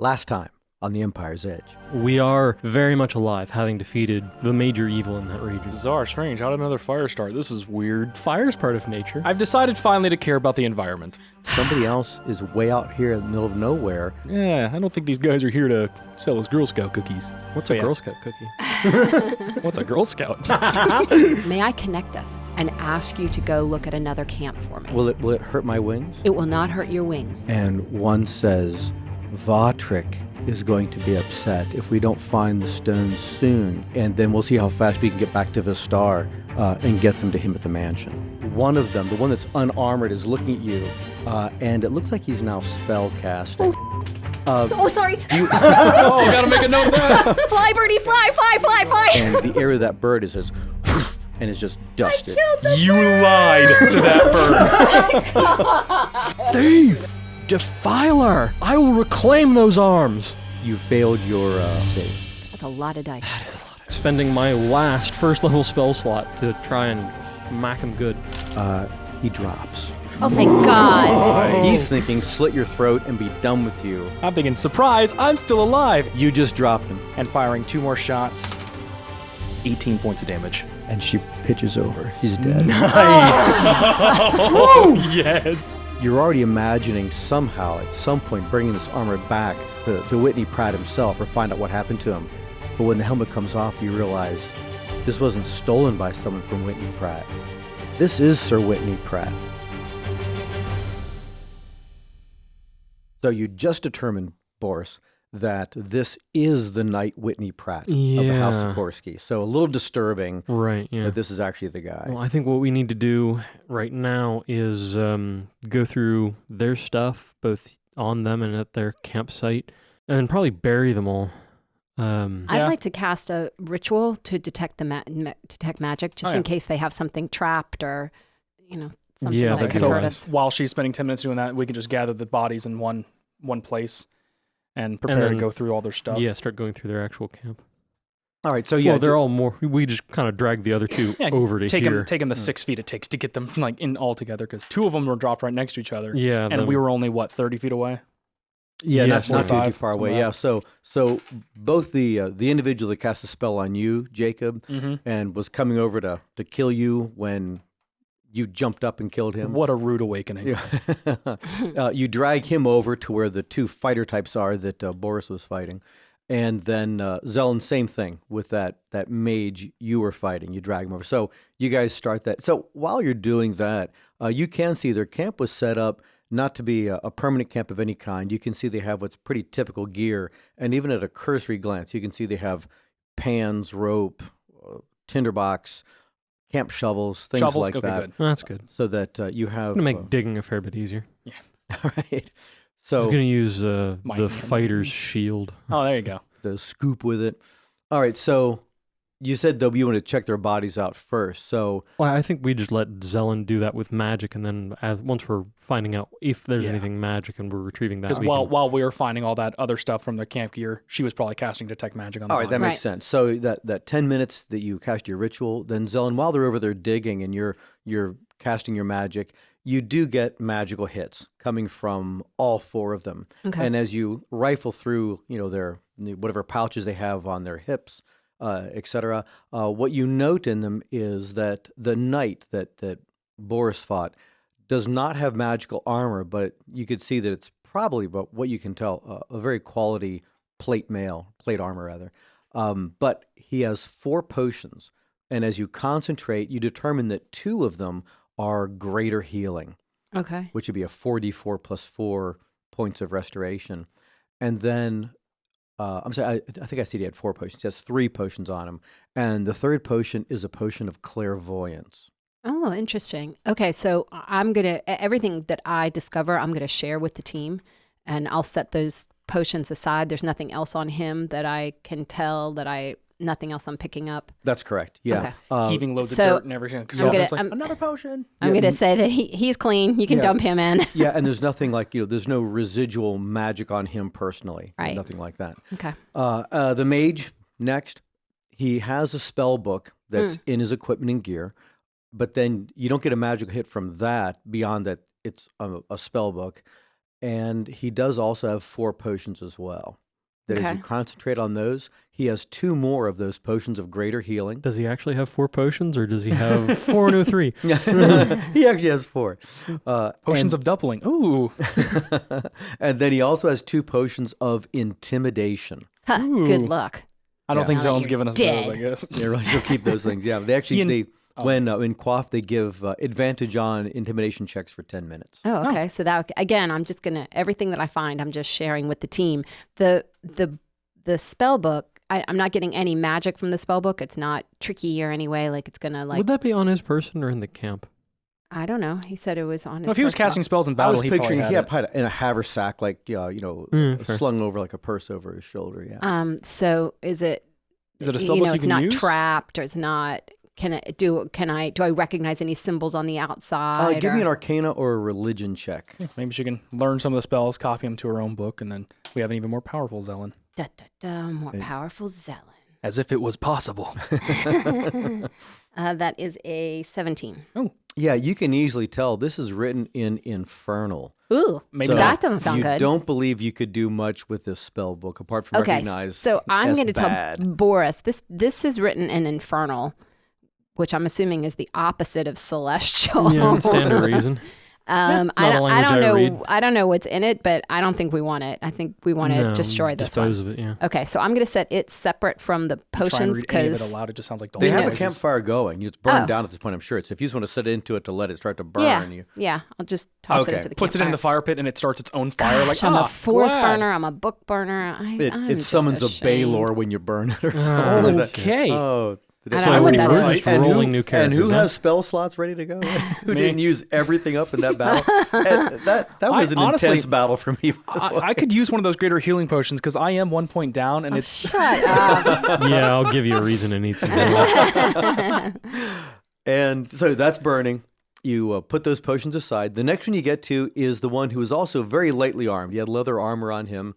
Last time on the Empire's Edge. We are very much alive, having defeated the major evil in that region. Bizarre, strange. How did another fire start? This is weird. Fire's part of nature. I've decided finally to care about the environment. Somebody else is way out here in the middle of nowhere. Yeah, I don't think these guys are here to sell us Girl Scout cookies. What's a Girl Scout cookie? What's a Girl Scout? May I connect us and ask you to go look at another camp for me? Will it hurt my wings? It will not hurt your wings. And one says, Vatrick is going to be upset if we don't find the stones soon, and then we'll see how fast we can get back to Vistar and get them to him at the mansion. One of them, the one that's unarmored, is looking at you, and it looks like he's now spell casting. Sorry. Oh, gotta make a note of that. Fly, birdie, fly, fly, fly, fly. And the area of that bird is just, and is just dusted. You lied to that bird. Thief! Defiler! I will reclaim those arms! You failed your save. That's a lot of dice. Spending my last first level spell slot to try and smack him good. He drops. Oh, thank God. He's thinking, slit your throat and be done with you. I'm thinking, surprise, I'm still alive. You just dropped him. And firing 2 more shots. 18 points of damage. And she pitches over. She's dead. Nice. Oh, yes. You're already imagining somehow, at some point, bringing this armor back to Whitney Pratt himself or find out what happened to him. But when the helmet comes off, you realize this wasn't stolen by someone from Whitney Pratt. This is Sir Whitney Pratt. So you just determined, Boris, that this is the Knight Whitney Pratt of the House Sikorsky. So a little disturbing that this is actually the guy. Well, I think what we need to do right now is go through their stuff, both on them and at their campsite, and probably bury them all. I'd like to cast a ritual to detect detect magic, just in case they have something trapped or, something that could hurt us. While she's spending 10 minutes doing that, we can just gather the bodies in one place and prepare to go through all their stuff. Yeah, start going through their actual camp. All right, so they're all more. We just kind of drag the other two over to here. Take them the 6 feet it takes to get them in all together, because 2 of them were dropped right next to each other. Yeah, and we were only 30 feet away. Yeah, not too far away. Yeah, so both the individual that cast a spell on you, Jacob, and was coming over to kill you when you jumped up and killed him. What a rude awakening. Yeah. You drag him over to where the 2 fighter types are that Boris was fighting. And then Zelen, same thing with that mage you were fighting. You drag him over. So you guys start that. So while you're doing that, you can see their camp was set up not to be a permanent camp of any kind. You can see they have what's pretty typical gear. And even at a cursory glance, you can see they have pans, rope, tinderbox, camp shovels, things like that. Good. Oh, that's good. So that you have... It's going to make digging a fair bit easier. Yeah. All right. So I was going to use the fighter's shield. Oh, there you go. The scoop with it. All right, so you said, though, you want to check their bodies out first. So, well, I think we just let Zelen do that with magic, and then once we're finding out if there's anything magic and we're retrieving that, because while we were finding all that other stuff from their camp gear, she was probably casting detect magic on the all right, that makes sense. So that 10 minutes that you cast your ritual, then Zelen, while they're over there digging and you're casting your magic, you do get magical hits coming from all 4 of them. Okay. And as you rifle through, their whatever pouches they have on their hips, etc., what you note in them is that the knight that Boris fought does not have magical armor, but you could see that it's probably, but what you can tell, a very quality plate armor rather. But he has 4 potions, and as you concentrate, you determine that 2 of them are greater healing. Okay. Which would be a 4d4 plus 4 points of restoration. And then, I'm sorry, I think I said he had 4 potions. He has 3 potions on him. And the 3rd potion is a potion of clairvoyance. Oh, interesting. Okay, so everything that I discover, I'm going to share with the team, and I'll set those potions aside. There's nothing else on him that I can tell nothing else I'm picking up. That's correct. Yeah. Okay. Heaving loads of dirt and everything. Another potion. I'm going to say that he's clean. You can dump him in. Yeah, and there's nothing like, there's no residual magic on him personally. Right. Nothing like that. Okay. The mage, next, he has a spell book that's in his equipment and gear, but then you don't get a magical hit from that beyond that it's a spell book. and he does also have 4 potions as well. That as Okay. you concentrate on those, he has 2 more of those potions of greater healing. Does he actually have 4 potions, or does he have 4 and 3? He actually has 4. Potions of doubling. Ooh. And then he also has 2 potions of intimidation. Huh, Ooh. good luck. I don't Yeah. think Now that Zellen's you're giving us dead. those, I guess. Yeah, right. She'll keep those things. Yeah, they actually when in Quaff they give advantage on intimidation checks for 10 minutes. Oh, okay. So that again, I'm just gonna everything that I find, I'm just sharing with the team. The spell book, I'm not getting any magic from the spell book. It's not tricky or any way. Like it's gonna Would that be on his person or in the camp? I don't know. He said it was on his. Well, if he was personal- casting spells in I battle, was he picturing probably he had had it. in a haversack, like fair. Slung over like a purse over his shoulder. Yeah. So is it? Is it a spell book you it's can not use? trapped or it's not. Do I recognize any symbols on the outside? Give me or- an Arcana or a Religion check. Maybe she can learn some of the spells, copy them to her own book, and then we have an even more powerful Zellen. Da, da, da, more powerful Zellen. As if it was possible. That is a 17. Yeah, you can easily tell this is written in Infernal. Ooh, Maybe So that doesn't sound you good. don't believe you could do much with this spell book apart from Okay, recognize. so I'm as going to tell bad. Boris this is written in Infernal, which I'm assuming is the opposite of Celestial. Yeah, standard reason. I not a don't language I know. read. I don't know what's in it, but I don't think we want it. I think we want to No, destroy this one. dispose of it, yeah. Okay, so I'm going to set it separate from the Try and potions read any of it because aloud. It just sounds like They have a noises. campfire going. It's burned Oh. down at this point, I'm sure. So if you just want to sit into it to let it start to burn, yeah, I'll just toss it Okay. into the Puts it in the campfire. fire pit and it starts its own fire. Gosh, Like, I'm a force glad. burner. I'm a book burner. I'm it just summons a ashamed. Baylor when you burn it or something. like that. Okay. Oh, I don't So know what that we're is. just rolling new and characters. who huh? has spell slots ready to go? Who Me. didn't use everything up in that battle? And that was an honestly, intense battle for me. I could use one of those greater healing potions because I am 1 point down and Oh, it's shut up. Yeah, I'll give you a reason to need some healing. And so that's burning. You put those potions aside. The next one you get to is the one who is also very lightly armed. He had leather armor on him.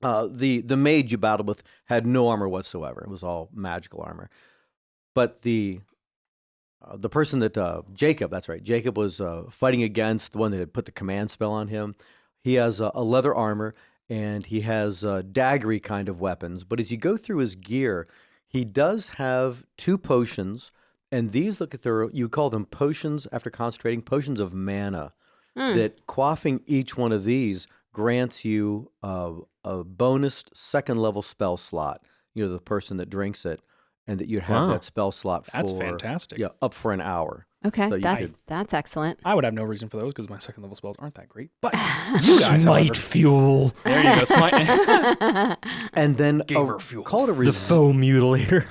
The mage you battled with had no armor whatsoever. It was all magical armor. But the person that Jacob, that's right, Jacob was fighting against, the one that had put the command spell on him. He has a leather armor and he has daggery kind of weapons. But as you go through his gear, he does have 2 potions, and these you call them potions after concentrating, potions of mana. That quaffing each one of these grants you a bonus 2nd level spell slot. The person that drinks it. And that you have Wow. that spell slot for That's fantastic. Yeah, up for an hour. Okay, So you that's could- that's excellent. I would have no reason for those because my 2nd level spells aren't that great. But you guys, Smite however, fuel. there you go, smite. And then Gamer fuel. call it a The foe mutilator.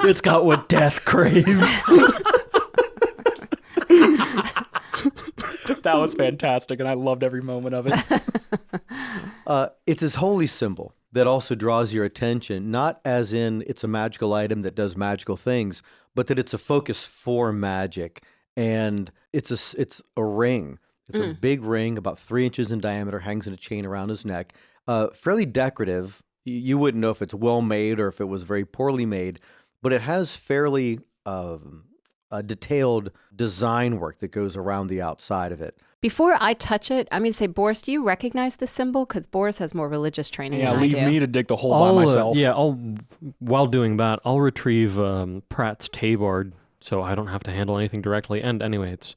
It's got what death craves. That was fantastic, and I loved every moment of it. It's his holy symbol that also draws your attention, not as in it's a magical item that does magical things, but that it's a focus for magic. And it's a ring. It's a big ring, about 3 inches in diameter, hangs in a chain around his neck. Fairly decorative. You wouldn't know if it's well made or if it was very poorly made, but it has fairly detailed design work that goes around the outside of it. Before I touch it, I'm going to say, Boris, do you recognize this symbol? Because Boris has more religious training Yeah, than leave I do. me to dig the hole by myself. While doing that, I'll retrieve Pratt's Tabard so I don't have to handle anything directly. And anyway, it's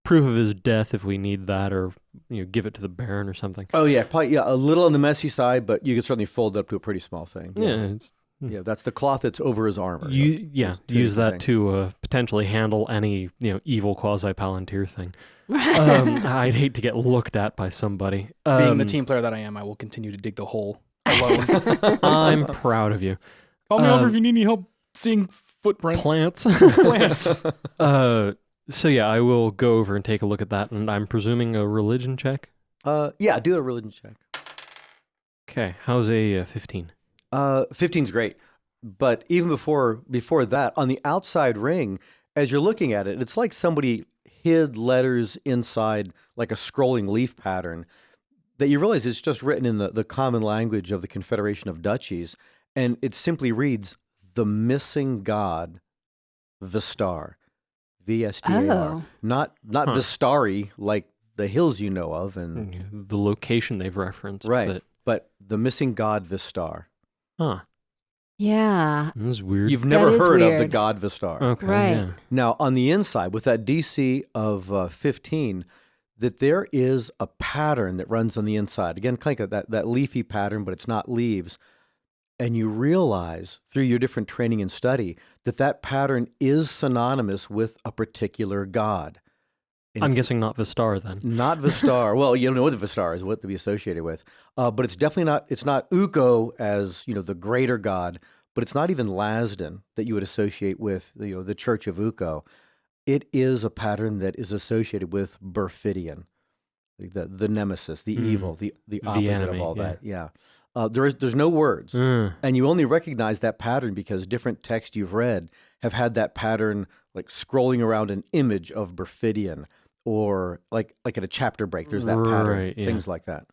proof of his death if we need that, or give it to the Baron or something. Oh yeah, probably, a little on the messy side, but you can certainly fold it up to a pretty small thing. Yeah, That's the cloth that's over his armor. use two that things. to potentially handle any evil quasi-palantir thing. I'd hate to get looked at by somebody. Being the team player that I am, I will continue to dig the hole alone. I'm proud of you. Call me over if you need any help seeing footprints. Plants. Plants. So yeah, I will go over and take a look at that, and I'm presuming a religion check. Yeah, do a religion check. Okay, how's a 15? 15's great, but even before that, on the outside ring, as you're looking at it, it's like somebody hid letters inside like a scrolling leaf pattern that you realize it's just written in the common language of the Confederation of Duchies, and it simply reads, "The missing god, the star." VSDAR. Oh. Not Vistari, like the hills you know of, and the location they've referenced. right. But the missing god Vistar. Huh. Yeah. That's weird. You've never is heard of the weird. god Vistar. Okay. Right. Yeah. Now, on the inside, with that DC of 15, that there is a pattern that runs on the inside. Again, kind of that leafy pattern, but it's not leaves. And you realize through your different training and study that pattern is synonymous with a particular god. And I'm it's guessing not Vistar then. not Vistar. Well, you don't know what the Vistar is, what to be associated with. But it's definitely not, it's not Ukko as, the greater god, but it's not even Lasden that you would associate with, the Church of Ukko. It is a pattern that is associated with Berfidion, the nemesis, the evil, the opposite enemy, of all yeah. that. Yeah. There's no words. And you only recognize that pattern because different texts you've read have had that pattern like scrolling around an image of Berfidion, or like at a chapter break, there's that pattern, Right, yeah. things like that.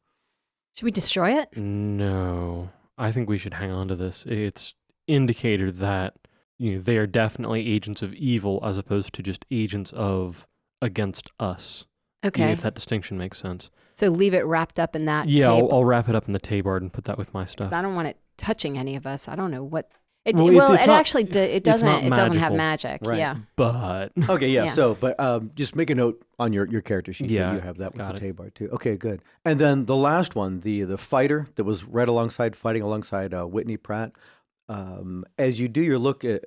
Should we destroy it? No. I think we should hang on to this. It's indicated that they are definitely agents of evil as opposed to just agents of against us. Okay. If that distinction makes sense. So leave it wrapped up in that Yeah, tape. I'll wrap it up in the tabard and put that with my 'Cause stuff. I don't want it touching any of us. I don't know what. It Well, it's it not- actually it it's not doesn't have magical. magic. Right. Yeah. But Okay, yeah. Yeah. So, but just make a note on your character sheet. Yeah, that you have that with got the it. Tabard too. Okay, good. And then the last one, the fighter that was fighting alongside Whitney Pratt. As you do your look at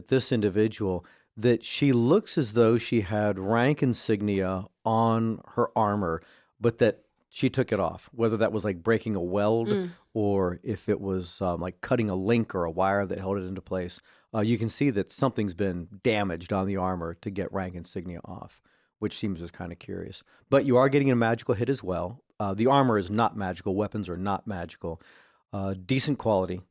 this individual, that she looks as though she had rank insignia on her armor, but that she took it off. Whether that was like breaking a weld, or if it was like cutting a link or a wire that held it into place. You can see that something's been damaged on the armor to get rank insignia off, which seems just kind of curious. But you are getting a magical hit as well. The armor is not magical. Weapons are not magical. Decent quality.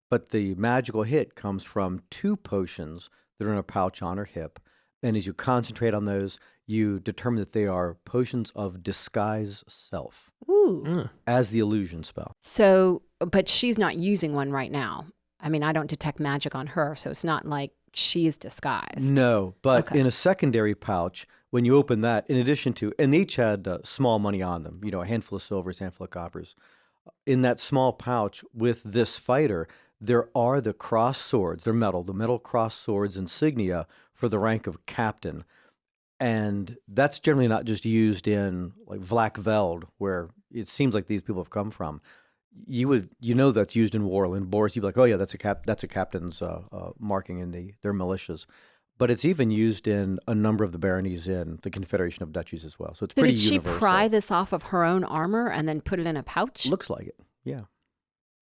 But the magical hit comes from 2 potions that are in a pouch on her hip. And as you concentrate on those, you determine that they are potions of disguise self Ooh. as the illusion spell. So, but she's not using one right now. I mean, I don't detect magic on her, so it's not like she's disguised. No, but Okay. in a secondary pouch, when you open that, in addition to, and they each had small money on them, a handful of silvers, handful of coppers. In that small pouch with this fighter, there are the cross swords, the metal cross swords insignia for the rank of captain. And that's generally not just used in like Vlakveld, where it seems like these people have come from. That's used in Warland. Boris, you'd be like, oh yeah, that's a captain's marking in their militias. But it's even used in a number of the baronies in the Confederation of Duchies as well. So it's So pretty did she universal. pry this off of her own armor and then put it in a pouch? Looks like it, yeah.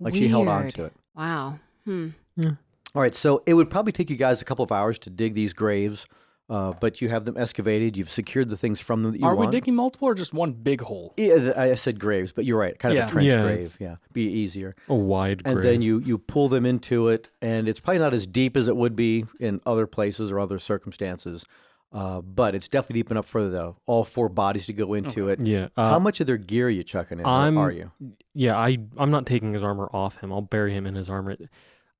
Like she held on Weird. to it. Wow. All right, so it would probably take you guys a couple of hours to dig these graves, but you have them excavated. You've secured the things from them that you Are want. we digging multiple or just one big hole? Yeah, I said graves, but you're right. Kind of Yeah. a trench Yeah, grave. it's- Yeah, be easier. a wide And grave. then you pull them into it, and it's probably not as deep as it would be in other places or other circumstances, but it's definitely deep enough for all 4 bodies to go into it. Yeah. How much of their gear are you chucking in? Are you? Yeah, I'm not taking his armor off him. I'll bury him in his armor.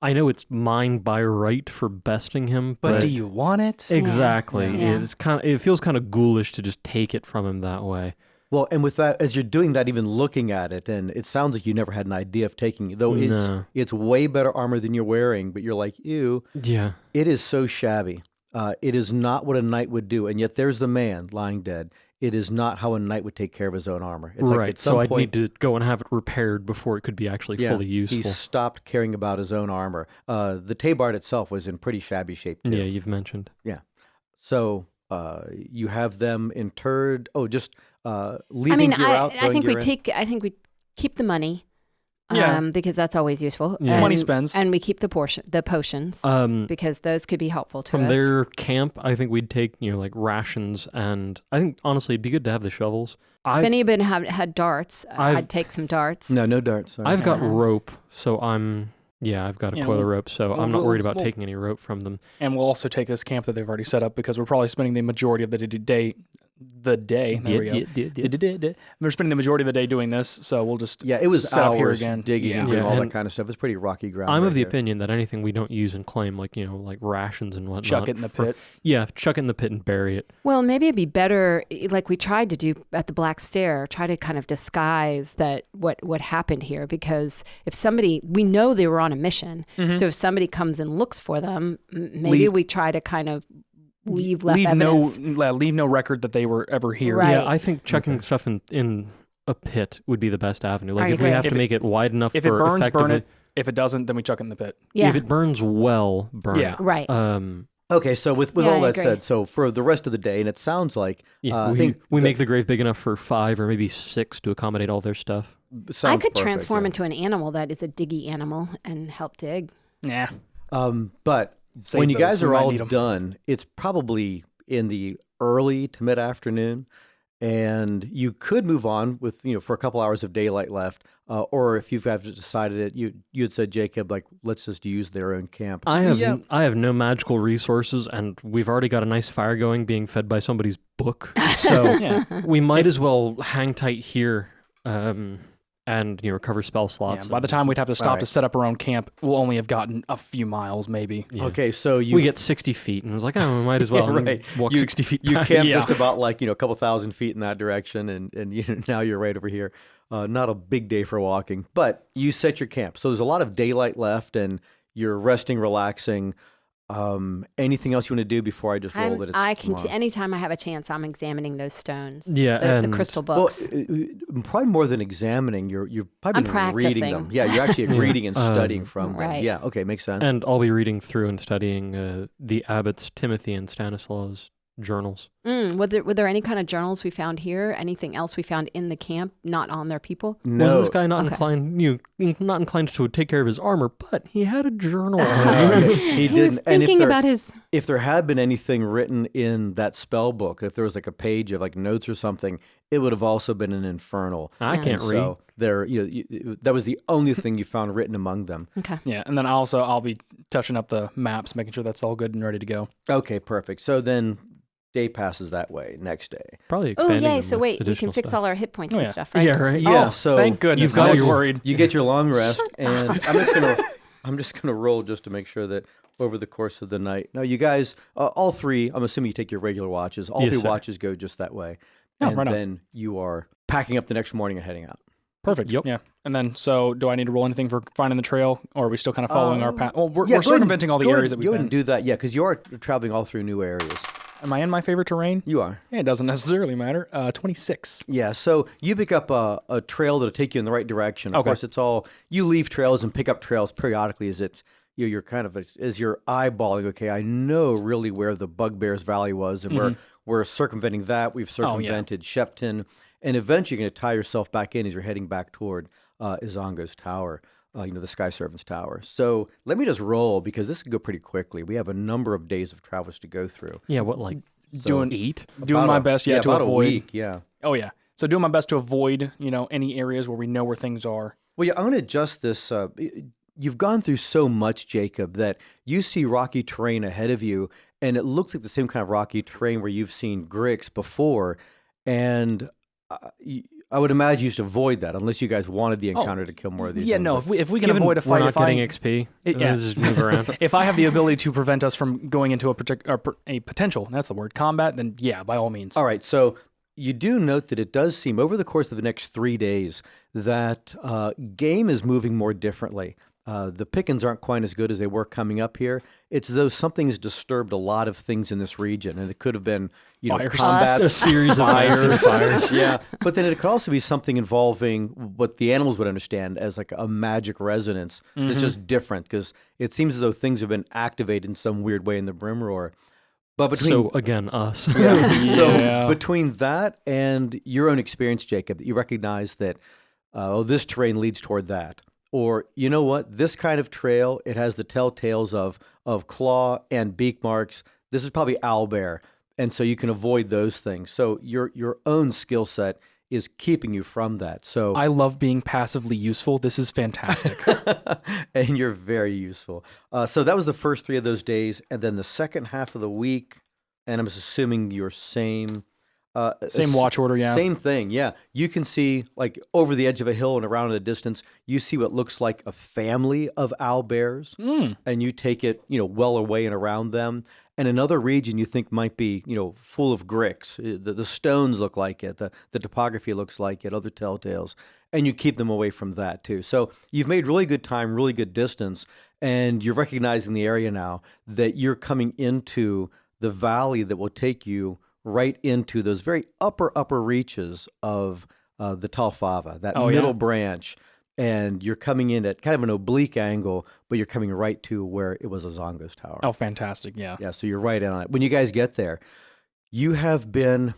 I know it's mine by right for besting him, But do you want it? Exactly. Yeah. It feels kind of ghoulish to just take it from him that way. Well, and with that, as you're doing that, even looking at it, and it sounds like you never had an idea of taking it, though No. it's way better armor than you're wearing, but you're like, ew, Yeah. it is so shabby. It is not what a knight would do, and yet there's the man lying dead. It is not how a knight would take care of his own armor. It's Right. like at some So I'd point, need to go and have it repaired before it could be actually fully he useful. stopped caring about his own armor. The tabard itself was in pretty shabby shape too. Yeah, you've mentioned. So you have them interred. Oh, just leaving I mean, gear out. I throwing think gear in? I think we keep the money. Yeah. Because that's always useful. Yeah. And, Money spends. and we keep the potions because those could be helpful to From us. their camp, I think we'd take, like rations, and I think honestly it'd be good to have the shovels. If anybody had darts, I've- I'd take some darts. No darts. Sorry. I've got Uh-huh. rope, so I've got a Yeah, coil of we'll- rope, so we'll- I'm not we'll- worried about we'll- taking any rope from them. And we'll also take this camp that they've already set up because we're probably spending the majority of the day the day. There we go. We're spending the majority of the day doing this, so we'll just it was set up here hours again. digging and doing Yeah, all that and kind of stuff. It's pretty rocky ground. I'm right of the here. opinion that anything we don't use and claim, like like rations and whatnot, chuck it in the pit. Yeah, chuck it in the pit and bury it. Well, maybe it'd be better, like we tried to do at the Black Stair, try to kind of disguise that what happened here, because if somebody, we know they were on a mission, so if somebody comes and looks for them, maybe we try to kind of leave evidence. Leave no record that they were ever here. Right. Yeah, I think chucking stuff in a pit would be the best avenue. Like I if we agree. have to make it wide enough If it for burns, burn effectively, it. If it doesn't, then we chuck it in the pit. Yeah. if it burns well, burn Yeah. it. Right. Okay, so with Yeah, all I that agree. said, so for the rest of the day, and it sounds like Yeah, I we think make the grave big enough for 5 or maybe 6 to accommodate all their stuff. I sounds could perfect, transform yeah. into an animal that is a diggy animal and help dig. Nah. But Save when you those. guys We are might all need 'em. done, it's probably in the early to mid afternoon, and you could move on with for a couple hours of daylight left, or if you've decided it, you had said, Jacob, like, let's just use their own camp. I have no magical resources, and we've already got a nice fire going, being fed by somebody's book. So Yeah. we might as well hang tight here, and recover spell slots. Yeah, by the time we'd have to stop Alright. to set up our own camp, we'll only have gotten a few miles, maybe. Yeah. Okay, so we get 60 feet, and I was like, oh, we might as well right. walk You- 60 feet. You back. camp Yeah. just about like a couple thousand feet in that direction, and now you're right over here. Not a big day for walking, but you set your camp. So there's a lot of daylight left, and you're resting, relaxing. Anything else you want to do before I just roll that? I can. tomorrow? Anytime I have a chance, I'm examining those stones. Yeah, the and- crystal Well, books. probably more than examining. You've probably I'm been reading them. practicing. Yeah, you're actually Yeah. reading and studying from them. Right. Yeah. Okay, makes sense. And I'll be reading through and studying the abbots Timothy and Stanislaus journals. Were there any kind of journals we found here? Anything else we found in the camp, not on their people? no, Was this guy not Okay. not inclined to take care of his armor, but he had a journal. he was didn't. And thinking about his. if there had been anything written in that spell book, if there was like a page of like notes or something, it would have also been an infernal. I Yeah. can't read. So there, that was the only thing you found written among them. Okay. Yeah, and then I'll be touching up the maps, making sure that's all good and ready to go. Okay, perfect. So then day passes that way. Next day. Probably Oh, expanding. yay. them So with wait, we can additional fix stuff. all our hit points Oh, and yeah. stuff, right? Yeah, right. Yeah. Oh, so thank goodness. got I was your- worried. you get your long rest, and I'm just gonna roll just to make sure that over the course of the night. No, you guys, all three. I'm assuming you take your regular watches. All Yes, three sir. watches go just that way, Oh, and right on. then you are packing up the next morning and heading out. Perfect. Yep. Yeah. And then, so do I need to roll anything for finding the trail, or are we still kind of following our path? Well, we're Yeah, go ahead and- circumventing all the go ahead- areas that we've Go ahead been. and do that, yeah, because you are traveling all through new areas. Am I in my favorite terrain? You are. Yeah, it doesn't necessarily matter. 26. Yeah, so you pick up a trail that'll take you in the right direction. Of Okay. course, it's all you leave trails and pick up trails periodically as it's you're kind of as you're eyeballing. Okay, I know really where the Bugbear's Valley was, and we're circumventing that. We've Oh, yeah. circumvented Shepton, and eventually you're going to tie yourself back in as you're heading back toward Izango's tower. The Sky Servant's tower. So let me just roll because this can go pretty quickly. We have a number of days of travels to go through. Yeah, what, like Doing 8? Doing my best, to about avoid. a week. Yeah. Oh yeah. So doing my best to avoid, any areas where we know where things are. Well, yeah, I'm going to adjust this. You've gone through so much, Jacob, that you see rocky terrain ahead of you, and it looks like the same kind of rocky terrain where you've seen Grix before. And I would imagine you should avoid that unless you guys wanted the encounter to kill more of these. Yeah, things. no. But- If we can Given avoid a we're fight, not if I getting XP, yeah. let's just move around. if I have the ability to prevent us from going into a potential, that's the word, combat, then yeah, by all means. All right, so you do note that it does seem over the course of the next 3 days that game is moving more differently. The pickings aren't quite as good as they were coming up here. It's as though something has disturbed a lot of things in this region, and it could have been, Fires. combat, A series of massive fires. yeah, but then it could also be something involving what the animals would understand as like a magic resonance. It's just different because it seems as though things have been activated in some weird way in the Brimroar. But between So again, us. yeah. So Yeah. between that and your own experience, Jacob, that you recognize that this terrain leads toward that. Or, you know what? This kind of trail, it has the telltales of claw and beak marks. This is probably owlbear. And so you can avoid those things. So your own skill set is keeping you from that. So I love being passively useful. This is fantastic. and you're very useful. So that was the first 3 of those days. And then the second half of the week, and I'm assuming you're same. Same watch order, yeah. Same thing, yeah. You can see, like, over the edge of a hill and around in the distance, you see what looks like a family of owlbears, and you take it, well away and around them. And another region you think might be, full of gricks. The stones look like it. The topography looks like it, other telltales. And you keep them away from that, too. So you've made really good time, really good distance, and you're recognizing the area now that you're coming into the valley that will take you right into those very upper reaches of the Talfava, that middle branch. And you're coming in at kind of an oblique angle, but you're coming right to where it was a Zongo's tower. Oh, fantastic, yeah. Yeah, so you're right in on it. When you guys get there, you have been,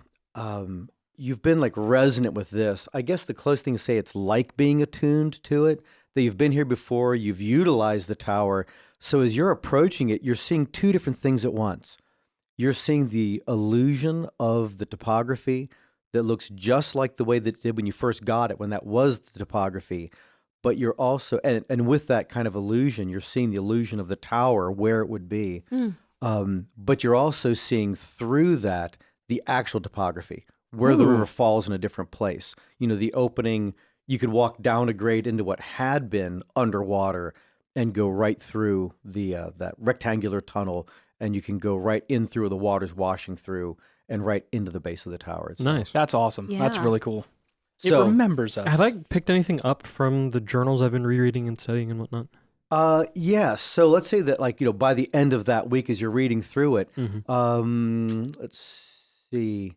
you've been like resonant with this. I guess the close thing to say it's like being attuned to it, that you've been here before, you've utilized the tower. So as you're approaching it, you're seeing two different things at once. You're seeing the illusion of the topography that looks just like the way that it did when you first got it, when that was the topography. But you're also, and with that kind of illusion, you're seeing the illusion of the tower, where it would be. But you're also seeing through that the actual topography, where the river falls in a different place. The opening, you could walk down a grade into what had been underwater and go right through that rectangular tunnel, and you can go right in through the water's washing through and right into the base of the tower itself. Nice. That's awesome. Yeah. That's really cool. So, it remembers us. Have I picked anything up from the journals I've been rereading and studying and whatnot? Yes. So let's say that, by the end of that week, as you're reading through it, let's see.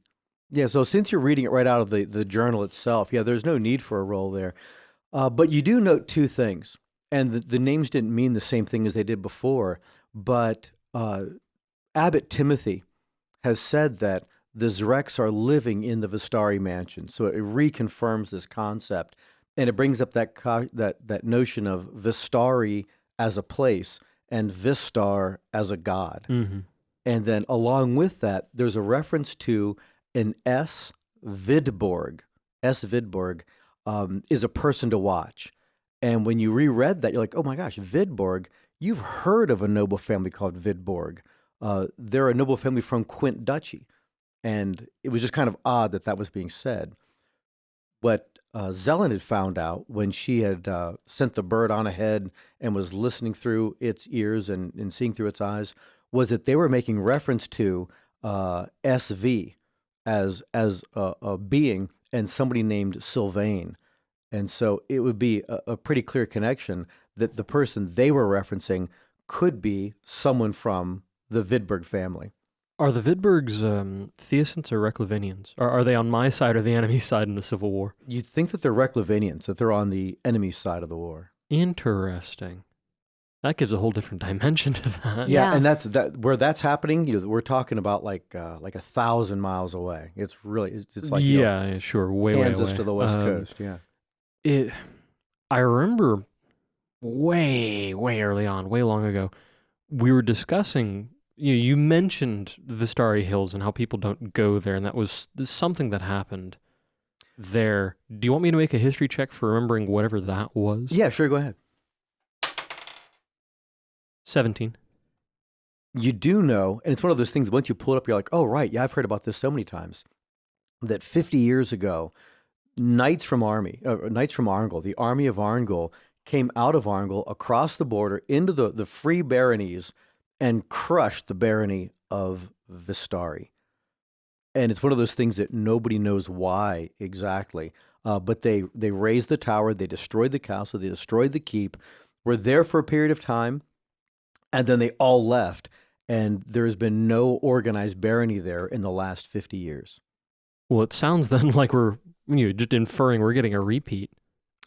Yeah, so since you're reading it right out of the journal itself, there's no need for a roll there. But you do note two things, and the names didn't mean the same thing as they did before, but Abbot Timothy has said that the Zrex are living in the Vistari mansion, so it reconfirms this concept, and it brings up that notion of Vistari as a place and Vistar as a god. And then along with that, there's a reference to an S. Vidborg. S. Vidborg is a person to watch. And when you reread that, you're like, oh my gosh, Vidborg, you've heard of a noble family called Vidborg. They're a noble family from Quint Duchy. And it was just kind of odd that was being said. What Zelen had found out when she had sent the bird on ahead and was listening through its ears and seeing through its eyes was that they were making reference to SV as a being and somebody named Sylvain. And so it would be a pretty clear connection that the person they were referencing could be someone from the Vidberg family. Are the Vidbergs Theocents or Reclavinians? Are they on my side or the enemy side in the Civil War? You'd think that they're Reclavinians, that they're on the enemy side of the war. Interesting. That gives a whole different dimension to that. Yeah, and that's where that's happening. We're talking about like 1,000 miles away. It's really it's like sure, way Kansas away. to the west coast. Yeah, I remember way early on, way long ago, we were discussing. You mentioned Vistari Hills and how people don't go there, and that was something that happened there. Do you want me to make a history check for remembering whatever that was? Yeah, sure, go ahead. 17. You do know, and it's one of those things, once you pull it up, you're like, oh, right, yeah, I've heard about this so many times, that 50 years ago, Knights from Arngol, the army of Arngol, came out of Arngol, across the border, into the free baronies, and crushed the barony of Vistari. And it's one of those things that nobody knows why exactly. But they raised the tower, they destroyed the castle, they destroyed the keep, were there for a period of time, and then they all left. And there's been no organized barony there in the last 50 years. Well, it sounds then like we're just inferring we're getting a repeat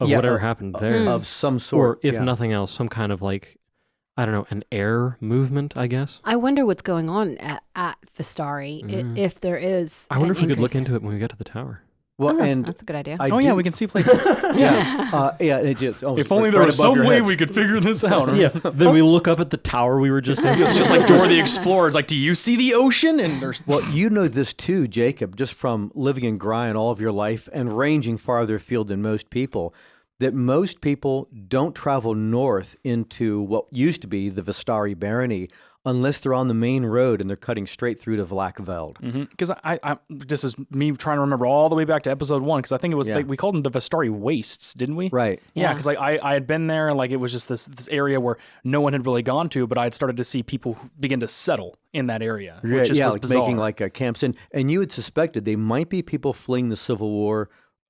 of whatever happened there. Of some sort. Or if nothing else, some kind of an air movement, I guess. I wonder what's going on at Vistari, if there is. I wonder if we could look into it when we get to the tower. Well, and that's a good idea. We can see places. It just, if only there was some way we could figure this out. Then we look up at the tower we were just in. It's just like Dora the Explorer. It's like, do you see the ocean? And there's you know this too, Jacob, just from living in Gryan all of your life and ranging farther afield than most people, that most people don't travel north into what used to be the Vistari barony. unless they're on the main road and they're cutting straight through to Vlakveld. Because I this is me trying to remember all the way back to episode 1, because I think it was like, we called them the Vistari Wastes, didn't we? Right. Yeah, because like I had been there, and like it was just this area where no one had really gone to, but I had started to see people begin to settle in that area, which just was like bizarre. making like camps in. And you had suspected they might be people fleeing the Civil War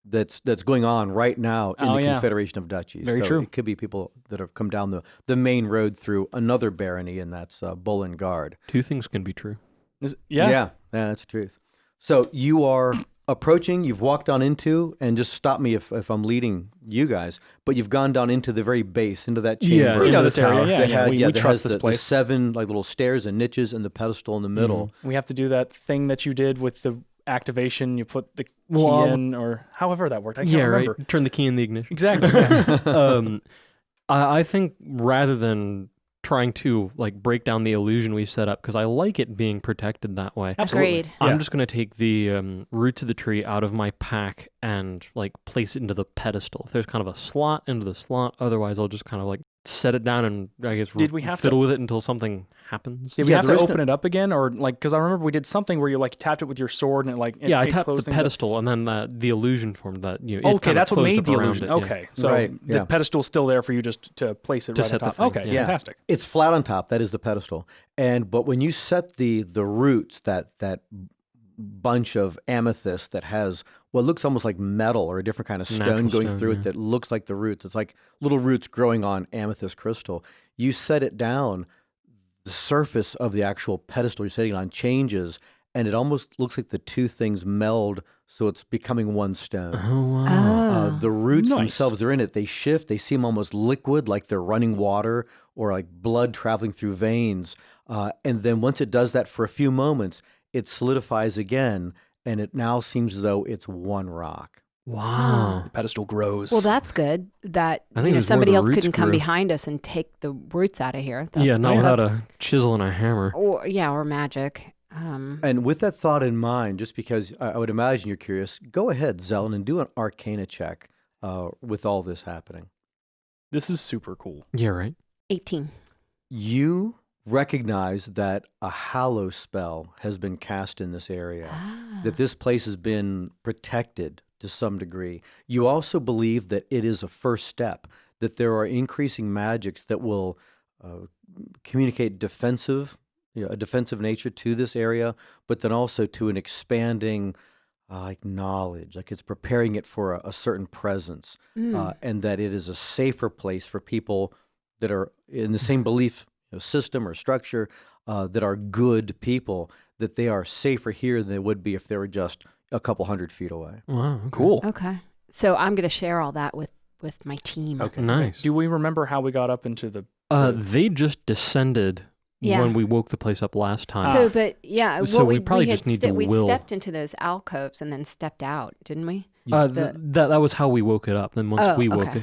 that's going on right now in the Confederation of Duchies. Very so true. It could be people that have come down the main road through another barony, and that's Bullengard. Two things can be true. Yeah, that's the truth. So you are approaching, you've walked on into, and just stop me if I'm leading you guys, but you've gone down into the very base, into that chamber. Yeah, we know this area. That We trust this the place. 7 like little stairs and niches and the pedestal in the middle. We have to do that thing that you did with the activation. You put the key in, or however that worked. I can't remember. Right. Turn the key in the ignition. Exactly. Yeah. I think rather than trying to like break down the illusion we set up, because I like it being protected that way. Absolutely. Agreed. I'm just going to take the roots of the tree out of my pack and like place it into the pedestal. If there's kind of a slot into the slot, otherwise I'll just kind of like set it down and I guess Did we have fiddle with it until something happens. Did we have to open it up again, or like, because I remember we did something where you like tapped it with your sword and it like I tapped the pedestal and then the illusion formed that okay, that's what made the illusion. Okay, so the pedestal's still there for you just to place it right on top. Okay, fantastic. It's flat on top. That is the pedestal. But when you set the roots, that bunch of amethyst that has what looks almost like metal or a different kind of stone going through it that looks like the roots. It's like little roots growing on amethyst crystal. You set it down, the surface of the actual pedestal you're sitting on changes, and it almost looks like the two things meld, so it's becoming one stone. Oh, wow. The roots themselves are in it. They shift. They seem almost liquid, like they're running water or like blood traveling through veins. And then once it does that for a few moments, it solidifies again, and it now seems as though it's one rock. Wow. The pedestal grows. Well, that's good that I think somebody else couldn't come grew. Behind us and take the roots out of here. Not without a chisel and a hammer. Or magic. And with that thought in mind, just because I would imagine you're curious, go ahead, Zelen, and do an Arcana check with all this happening. This is super cool. Yeah, right. 18. You recognize that a hallow spell has been cast in this area, that this place has been protected to some degree. You also believe that it is a first step, that there are increasing magics that will communicate a defensive nature to this area, but then also to an expanding like knowledge, like it's preparing it for a certain presence, and that it is a safer place for people that are in the same belief system or structure, that are good people, that they are safer here than they would be if they were just a couple 100 feet away. Wow. Okay. Cool. Okay. So I'm going to share all that with my team. Okay. Nice. Do we remember how we got up into the... They just descended when we woke the place up last time. So, but yeah, So we probably just need to we will. stepped into those alcoves and then stepped out, didn't we? That was how we woke it up. Then once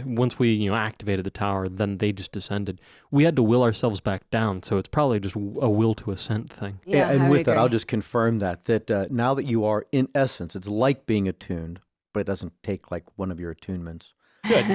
once we activated the tower, then they just descended. We had to will ourselves back down, so it's probably just a will to ascent thing. Yeah, and I with would that, I'll agree. just confirm that now that you are in essence, it's like being attuned, but it doesn't take like one of your attunements. Good.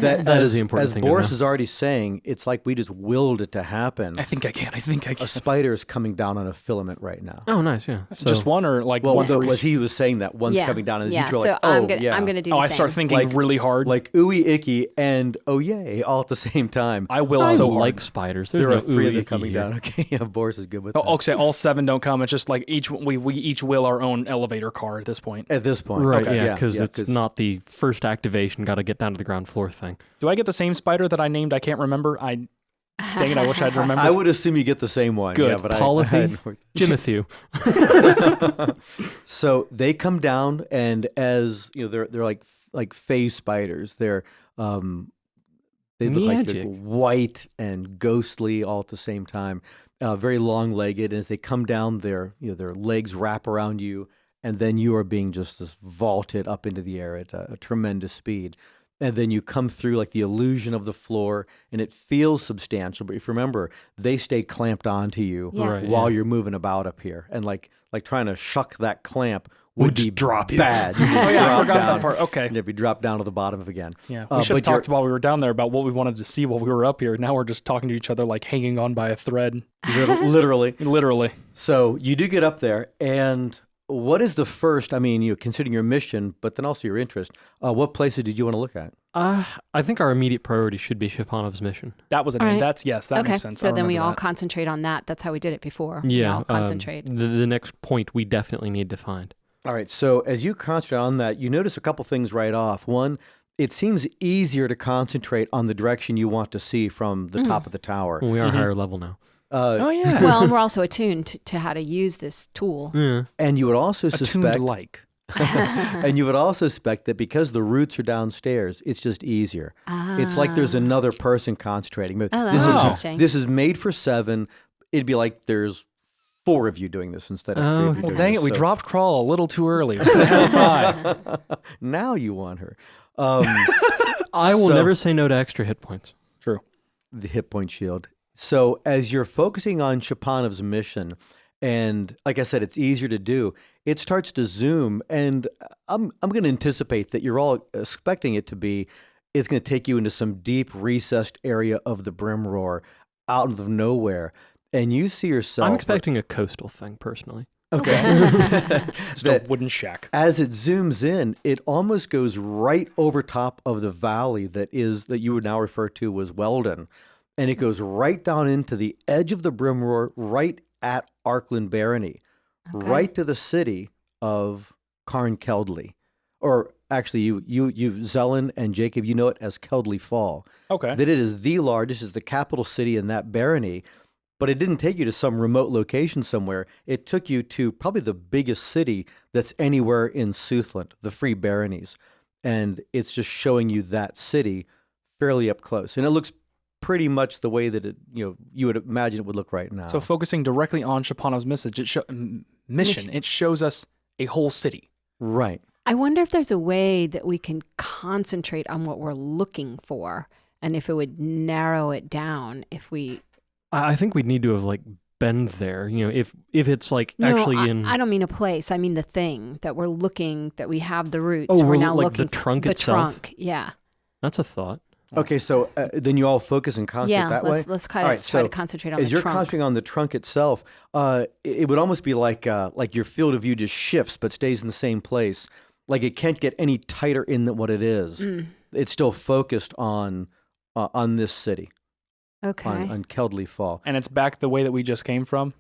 That is the important as thing. Boris to is already saying, it's like we just willed it to happen. I think I can. A spider is coming down on a filament right now. know. Oh, nice. Yeah. So, Just one, or like Well, one for was each? he was saying that one's coming down, and yeah. you're So like, I'm yeah. gonna do the I same. start thinking really hard. Like ooey icky and oh yay, all at the same time. I will I so like hard. spiders. There's There no are 3 of them ooey-icky coming here. down. Okay, yeah, Boris is good with that. Oh, okay, all 7 don't come. It's just like we each will our own elevator car at this point. At this point. Right, Okay, yeah, because it's 'cause- not the first activation, got to get down to the ground floor thing. Do I get the same spider that I named? I can't remember. Dang it, I wish I'd remembered. I would assume you get the same one. Good. Yeah, but Polyphy? Jimothy. So they come down, and as you know, they're like phase spiders. They look like Magic. white and ghostly all at the same time. Very long-legged, and as they come down, their legs wrap around you, and then you are being just vaulted up into the air at a tremendous speed. And then you come through like the illusion of the floor, and it feels substantial. But if you remember, they stay clamped onto you Yeah. Right, while yeah. you're moving about up here, and like like trying to shuck that clamp would Would be just drop you. bad. You just Oh, yeah, I drop forgot down, that part. Okay. And if you drop down to the bottom of again. Yeah. We should have but you're- talked while we were down there about what we wanted to see while we were up here. Now we're just talking to each other like hanging on by a thread. Literally. Literally. So you do get up there, and what is the first, I mean, you considering your mission, but then also your interest, what places did you want to look at? I think our immediate priority should be Shipanov's mission. That was a All name. right. That okay, makes sense. so I then we remember all that. concentrate on that. That's how we did it before. We Yeah, all concentrate. the next point we definitely need to find. All right, so as you concentrate on that, you notice a couple things right off. One, it seems easier to concentrate on the direction you want to see from the top of the tower. Well, we are higher level now. Oh, yeah. Well, and we're also attuned to how to use this tool. Yeah. And you would also Attuned suspect, like. and you would also suspect that because the roots are downstairs, it's just easier. It's like there's another person concentrating. But Oh, this that's is interesting. this is made for 7. It'd be like there's 4 of you doing this instead of 3 of you Oh, doing Well, dang this. it. We So dropped Crawl a little too early. We could have had 5. now you want her. I will So- never say no to extra hit points. True. The hit point shield. So as you're focusing on Shapanov's mission, and like I said, it's easier to do, it starts to zoom, and I'm going to anticipate that you're all expecting it to be, it's going to take you into some deep recessed area of the Brimroar, out of nowhere, and you see yourself. I'm expecting a coastal thing personally. Okay. Just a wooden shack. As it zooms in, it almost goes right over top of the valley that you would now refer to as Weldon. And it goes right down into the edge of the Brimroar, right at Arkland Barony, Okay. right to the city of Carn Keldley. Or actually, you Zelen and Jacob, you know it as Keldley Fall. Okay. That it is the largest, is the capital city in that barony. But it didn't take you to some remote location somewhere. It took you to probably the biggest city that's anywhere in Southland, the Free Baronies. And it's just showing you that city fairly up close. And it looks pretty much the way that you would imagine it would look right now. So focusing directly on Shapanov's mission, it shows us a whole city. Right. I wonder if there's a way that we can concentrate on what we're looking for and if it would narrow it down if we... I think we'd need to have like been there. If it's like No, actually I don't mean a place. I mean the thing that we're looking, that we have the roots. Oh, we're we're now like looking the trunk the itself? trunk, yeah. That's a thought. Okay, so then you all focus and concentrate Yeah, that way? let's kind All of right, try so to concentrate on as the you're trunk. concentrating on the trunk itself, it would almost be like your field of view just shifts but stays in the same place. Like it can't get any tighter in than what it is. It's still focused on this city, Okay. on Keldley Fall. And it's back the way that we just came from.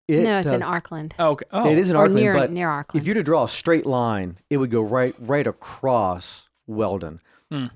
No, it's in Arkland. Oh, okay. Oh, It is in Or Arkland, but near Arkland. if you were to draw a straight line, it would go right across Weldon.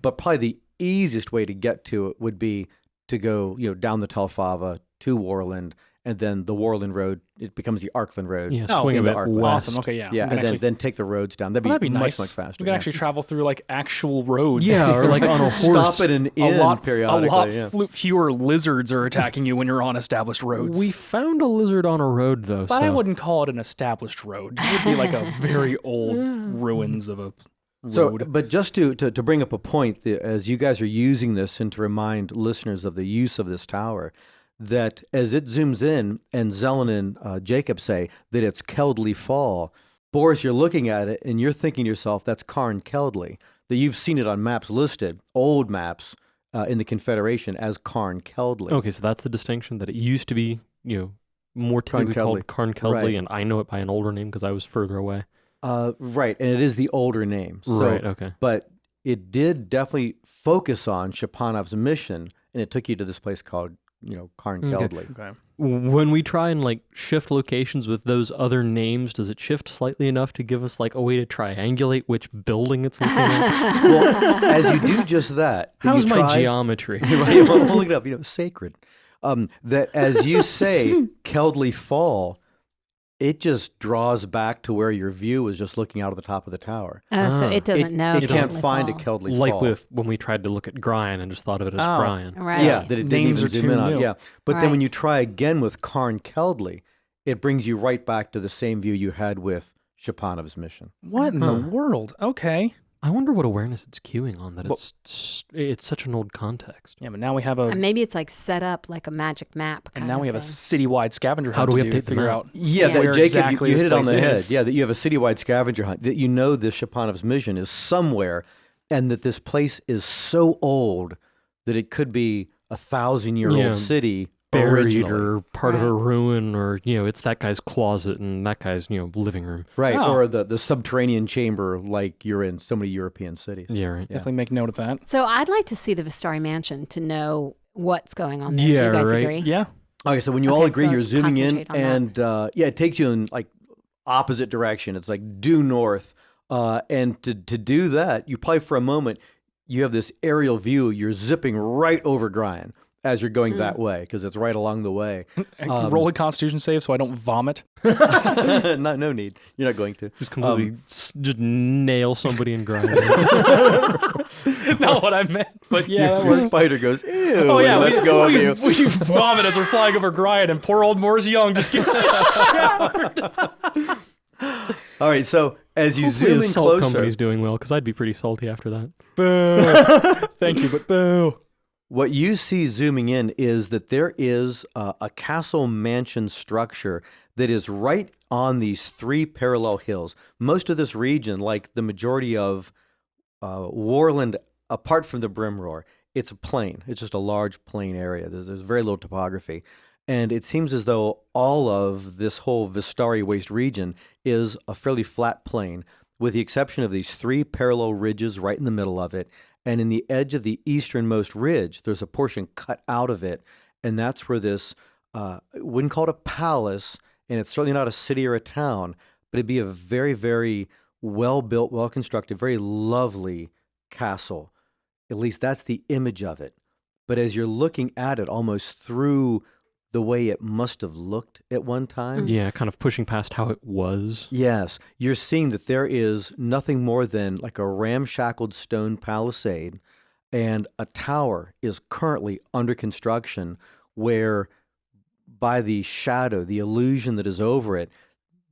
But probably the easiest way to get to it would be to go, down the Talfava to Warland, and then the Warland Road, it becomes the Arkland Road. Yeah, Oh, swing a into bit Arkland. west. awesome. Okay, yeah. Yeah, We can and actually, then take the roads down. That'd be, that'd be nice. much faster. We can yeah. actually travel through like actual roads. Yeah, or like on a horse. Stop at an a inn lot periodically. yeah. fewer lizards are attacking you when you're on established roads. We found a lizard on a road though. But so. I wouldn't call it an established road. It would be like a very old ruins of a So, road. but just to bring up a point, as you guys are using this and to remind listeners of the use of this tower, that as it zooms in and Zelen and Jacob say that it's Keldley Fall, Boris, you're looking at it and you're thinking to yourself, that's Carn Keldley. That you've seen it on maps listed, old maps in the Confederation as Carn Keldley. Okay, so that's the distinction, that it used to be, more typically called Carn Keldley, Right. and I know it by an older name because I was further away. Right, and it is the older name. So, Right, okay. But it did definitely focus on Shapanov's mission, and it took you to this place called, Carn Okay. Keldley. Okay. When we try and like shift locations with those other names, does it shift slightly enough to give us like a way to triangulate which building it's looking at? Well, as you do just that, then How's you my try- geometry? Right, well, look it up. Sacred. That as you say, Keldley Fall, it just draws back to where your view was just looking out of the top of the tower. Oh, so it doesn't know. It can't Keldley find Fall. a Keldley Like Fall. with when we tried to look at Gryan and just thought of it as Oh. Gryan. Right. Yeah, that it didn't Names even are zoom too in on. new. Yeah, but then when Right. you try again with Carn Keldley, it brings you right back to the same view you had with Shapanov's mission. What in the world? Okay. I wonder what awareness it's queuing on. Well- It's such an old context. Yeah, but now we have a And maybe it's like set up like a magic map. and kind now of we have a thing. citywide scavenger How hunt do we to do update to the figure map? out. Yeah, Where Jacob, exactly you this hit it on the place head. is. Yeah, that you have a citywide scavenger hunt, that you know this Shapanov's mission is somewhere, and that this place is so old that it could be 1,000-year-old Yeah. city Buried originally. or part of a Right. ruin, or it's that guy's closet and that guy's living room. Right, Oh. or the subterranean chamber like you're in so many European cities. Yeah, right. Definitely make note of that. So I'd like to see the Vistari Mansion to know what's going on there. Do Yeah, you guys right. agree? Yeah. Okay, so when you all Okay, agree, so you're let's zooming in, concentrate on that. and it takes you in like opposite direction. It's like due north, and to do that, you probably for a moment you have this aerial view. You're zipping right over Gryan as you're going that way because it's right along the way. Roll a Constitution save so I don't vomit. No need. You're not going to. Just completely just nail somebody and grind. Not what I meant, but yeah, that Your works. spider goes, ew, Oh yeah, and let's go of we, you. we vomit as we're flying over Gryan, and poor old Morris Young just gets showered. All right, so as you Hopefully zoom the in salt closer, company's doing well, because I'd be pretty salty after that. Boo. Thank you, but boo. what you see zooming in is that there is a castle mansion structure that is right on these three parallel hills. Most of this region, like the majority of Warland, apart from the Brimroar, it's a plain. It's just a large plain area. There's very little topography. And it seems as though all of this whole Vistari Waste region is a fairly flat plain, with the exception of these three parallel ridges right in the middle of it. And in the edge of the easternmost ridge, there's a portion cut out of it. And that's where this, I wouldn't call it a palace, and it's certainly not a city or a town, but it'd be a very, very well-built, well-constructed, very lovely castle. At least that's the image of it. But as you're looking at it almost through the way it must have looked at one time, Yeah, kind of pushing past how it was. yes, you're seeing that there is nothing more than like a ramshackled stone palisade, and a tower is currently under construction where, by the shadow, the illusion that is over it,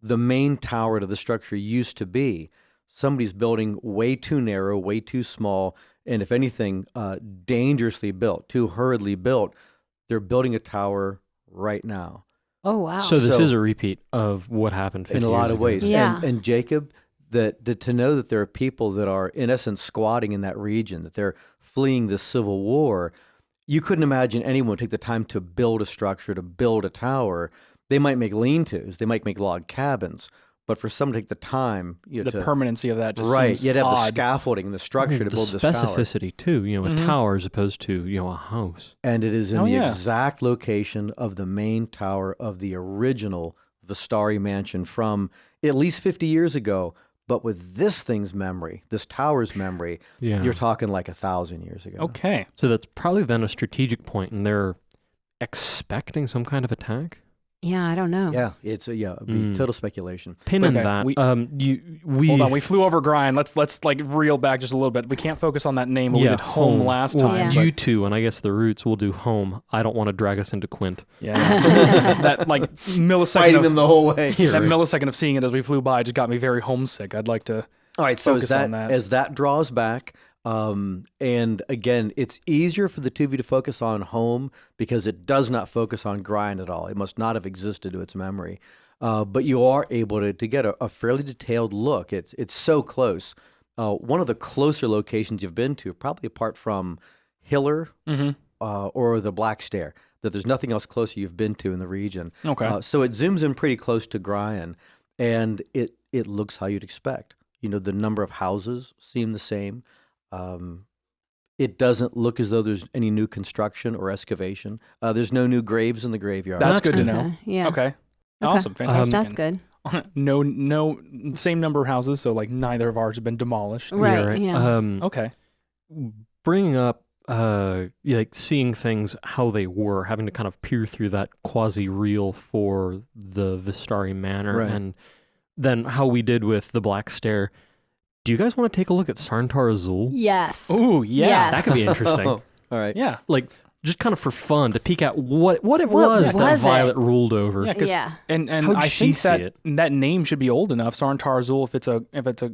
the main tower to the structure used to be. Somebody's building way too narrow, way too small, and if anything, dangerously built, too hurriedly built. They're building a tower right now. Oh, wow. So this So- is a repeat of what happened 50 In a lot years of ago. ways. Yeah. And Jacob, that to know that there are people that are in essence squatting in that region, that they're fleeing the Civil War, you couldn't imagine anyone would take the time to build a structure, to build a tower. They might make lean-tos, they might make log cabins, but for someone to take the time, The to permanency of that just right, seems you'd have the odd. scaffolding and the structure to the build this tower. specificity too, a tower as opposed to a house. And it is in Oh, the yeah. exact location of the main tower of the original Vistari mansion from at least 50 years ago. But with this thing's memory, this tower's memory, Yeah. you're talking like 1,000 years ago. Okay. So that's probably then a strategic point, and they're expecting some kind of attack. yeah, I don't know. Yeah, it'd be total speculation. Pinning Okay, that, we- we Hold on, we flew over Gryan. Let's like reel back just a little bit. We can't focus on that name. But we did home last Well, time. Yeah. You two, and I guess the roots will do home. I don't want to drag us into Quint. Yeah, that like millisecond Fighting of, them the whole way. that millisecond of seeing it as we flew by just got me very homesick. I'd like to. All right, so Focus on that. as that draws back, and again, it's easier for the two of you to focus on home because it does not focus on Gryan at all. It must not have existed to its memory. But you are able to get a fairly detailed look. It's so close. One of the closer locations you've been to, probably apart from Hiller or the Black Stair, that there's nothing else closer you've been to in the region. Okay. So it zooms in pretty close to Gryan, and it looks how you'd expect. The number of houses seem the same. It doesn't look as though there's any new construction or excavation. There's no new graves in the graveyard. That's That's good to good. know. Okay, yeah. Okay. Awesome. Fantastic. That's good. No, same number of houses, so like neither of ours have been demolished. Right, yeah. Okay. Bringing up, like seeing things how they were, having to kind of peer through that quasi-real for the Vistari Manor, Right. and then how we did with the Black Stair. Do you guys want to take a look at Sarntar Azul? Yes. Ooh, yeah. Yes. That could be interesting. All right. Yeah. Like, just kind of for fun to peek at what it What was that was it? Violet ruled over. Yeah, 'cause- Yeah. and How'd I she think see that it? that name should be old enough. Sarntar Azul, if it's a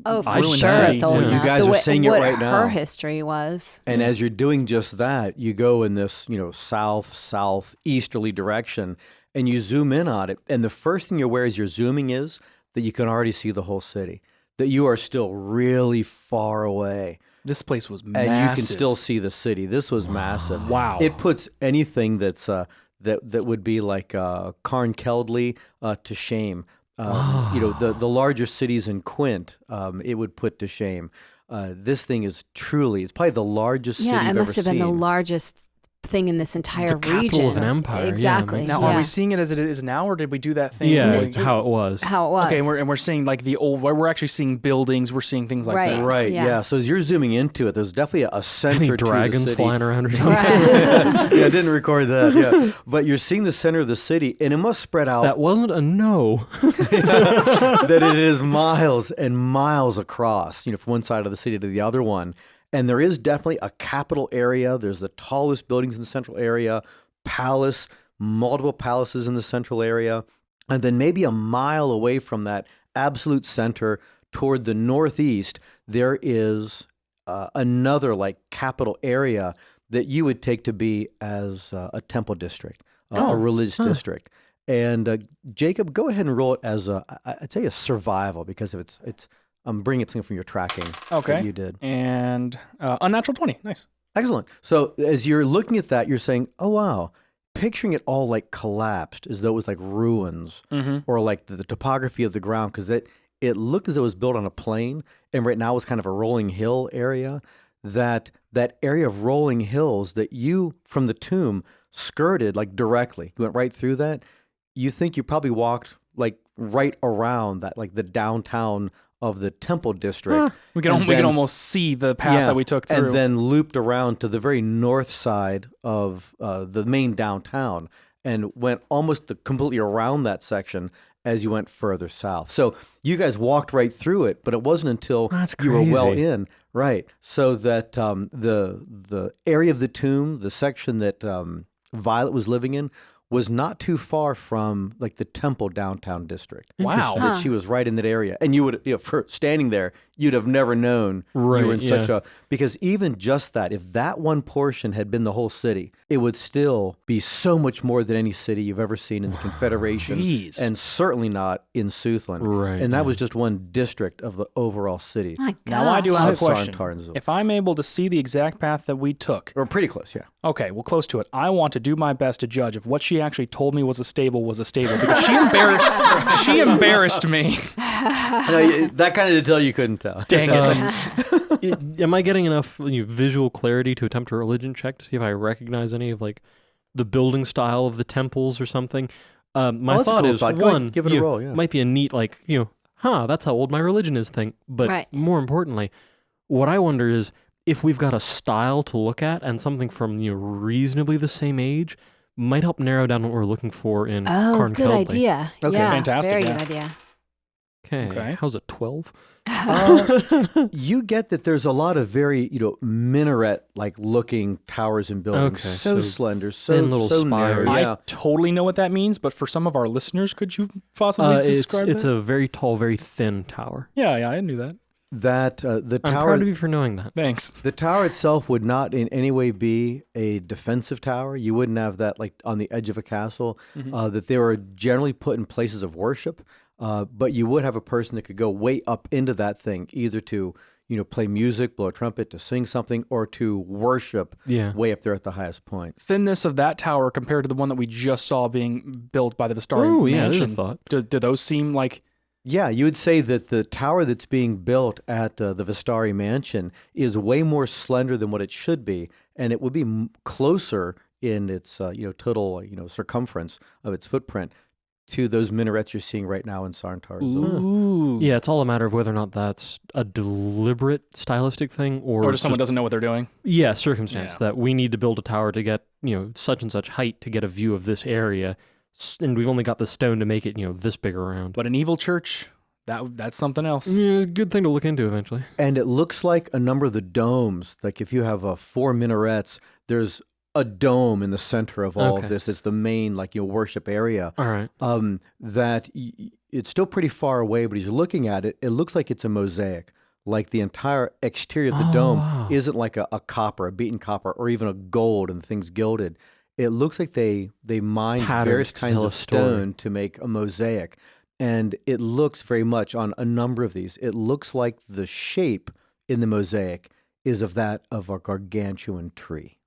Oh, for ruined sure, city. it's old Yeah. You enough. guys are seeing it what right now. her history was. And as you're doing just that, you go in this, southeasterly direction, and you zoom in on it. And the first thing you're aware as you're zooming is that you can already see the whole city, that you are still really far away. This place was massive. And you can still see the city. This was massive. Wow. It puts anything that's that would be like Carnkeldley to shame. The larger cities in Quint, it would put to shame. This thing is truly, it's probably the largest city Yeah, you've it must ever have been the seen. largest thing in this entire The capital region. of an empire, yeah, Exactly. makes Now, yeah. are we seeing it as it is now, or did we do that thing? Yeah, where- like how it was. How it was. Okay, and we're seeing like the old. We're actually seeing buildings. We're seeing things like Right. that. Right, Yeah. yeah. So as you're zooming into it, there's definitely a center Any to dragons the city. flying around or something? Right. Yeah, I didn't record that. Yeah, but you're seeing the center of the city, and it must spread out That wasn't a no. that it is miles and miles across. From one side of the city to the other one, and there is definitely a capital area. There's the tallest buildings in the central area, palace, multiple palaces in the central area, and then maybe a mile away from that absolute center, toward the northeast, there is another like capital area that you would take to be as a temple district, a religious district. And Jacob, go ahead and roll it as I'd say a survival, because it's I'm bringing up something from your tracking Okay. that you did. And unnatural 20. Nice. Excellent. So as you're looking at that, you're saying, "Oh wow," picturing it all like collapsed, as though it was like ruins, or like the topography of the ground, because it looked as though it was built on a plain, and right now it's kind of a rolling hill area. That area of rolling hills that you from the tomb skirted like directly. You went right through that. You think you probably walked like right around that, like the downtown of the temple district. We can And we can then- almost see the path that we took through. and then looped around to the very north side of the main downtown, and went almost completely around that section as you went further south. So you guys walked right through it, but it wasn't until That's you were well crazy. in, right? So that the area of the tomb, the section that Violet was living in, was not too far from like the temple downtown district. Wow. That she was right in that area, and you would, for standing there, you'd have never known you were in Right, such a, because even just that, if that one portion had been the whole city, it would still be so much more than any city you've ever seen in the Confederation, Jeez. and certainly not in Southland. Right, and that yeah. was just one district of the overall city. My gosh. Now I do have a Of question. Sarntarnzil. If I'm able to see the exact path that we took, Or pretty close, yeah. okay, well, close to it. I want to do my best to judge if what she actually told me was a stable because she embarrassed me. That kind of detail you couldn't tell. Dang it. Am I getting enough visual clarity to attempt a religion check to see if I recognize any of like the building style of the temples or something? My that's a thought cool is thought. Go ahead, one, give it a roll, yeah. might be a neat like that's how old my religion is thing. But Right. more importantly, what I wonder is if we've got a style to look at and something from reasonably the same age might help narrow down what we're looking for in Oh, Carn good Keldley. idea. Okay. Yeah, Fantastic, Very yeah. good idea. Okay. How's it 12? You get that there's a lot of very, minaret-like looking towers and buildings. Okay, so so slender, so thin little so narrow. spires. Yeah. I totally know what that means, but for some of our listeners, could you possibly describe it's that? a very tall, very thin tower. Yeah, I knew that. That the I'm tower, proud of you for knowing that. Thanks. the tower itself would not in any way be a defensive tower. You wouldn't have that like on the edge of a castle. That they were generally put in places of worship. But you would have a person that could go way up into that thing, either to play music, blow a trumpet, to sing something, or to worship Yeah. way up there at the highest point. Thinness of that tower compared to the one that we just saw being built by the Vistari Oh, yeah, there's a Mansion. thought. Do those seem like... Yeah, you would say that the tower that's being built at the Vistari Mansion is way more slender than what it should be, and it would be closer in its total circumference of its footprint to those minarets you're seeing right now in Sarntar. Ooh. Yeah, it's all a matter of whether or not that's a deliberate stylistic thing Or just someone doesn't know what they're doing. Yeah, circumstance Yeah. that we need to build a tower to get, such and such height to get a view of this area. And we've only got the stone to make it, this big around. But an evil church, that's something else. Yeah, good thing to look into eventually. And it looks like a number of the domes, like if you have 4 minarets, there's a dome in the center of all Okay. of this. It's the main worship area. All right. It's still pretty far away, but as you're looking at it, it looks like it's a mosaic. Like the entire exterior of the dome wow. isn't like a copper, a beaten copper, or even a gold and things gilded. It looks like they mined Patterns various to kinds tell of a story. stone to make a mosaic. And it looks very much on a number of these. It looks like the shape in the mosaic is of that of a gargantuan tree.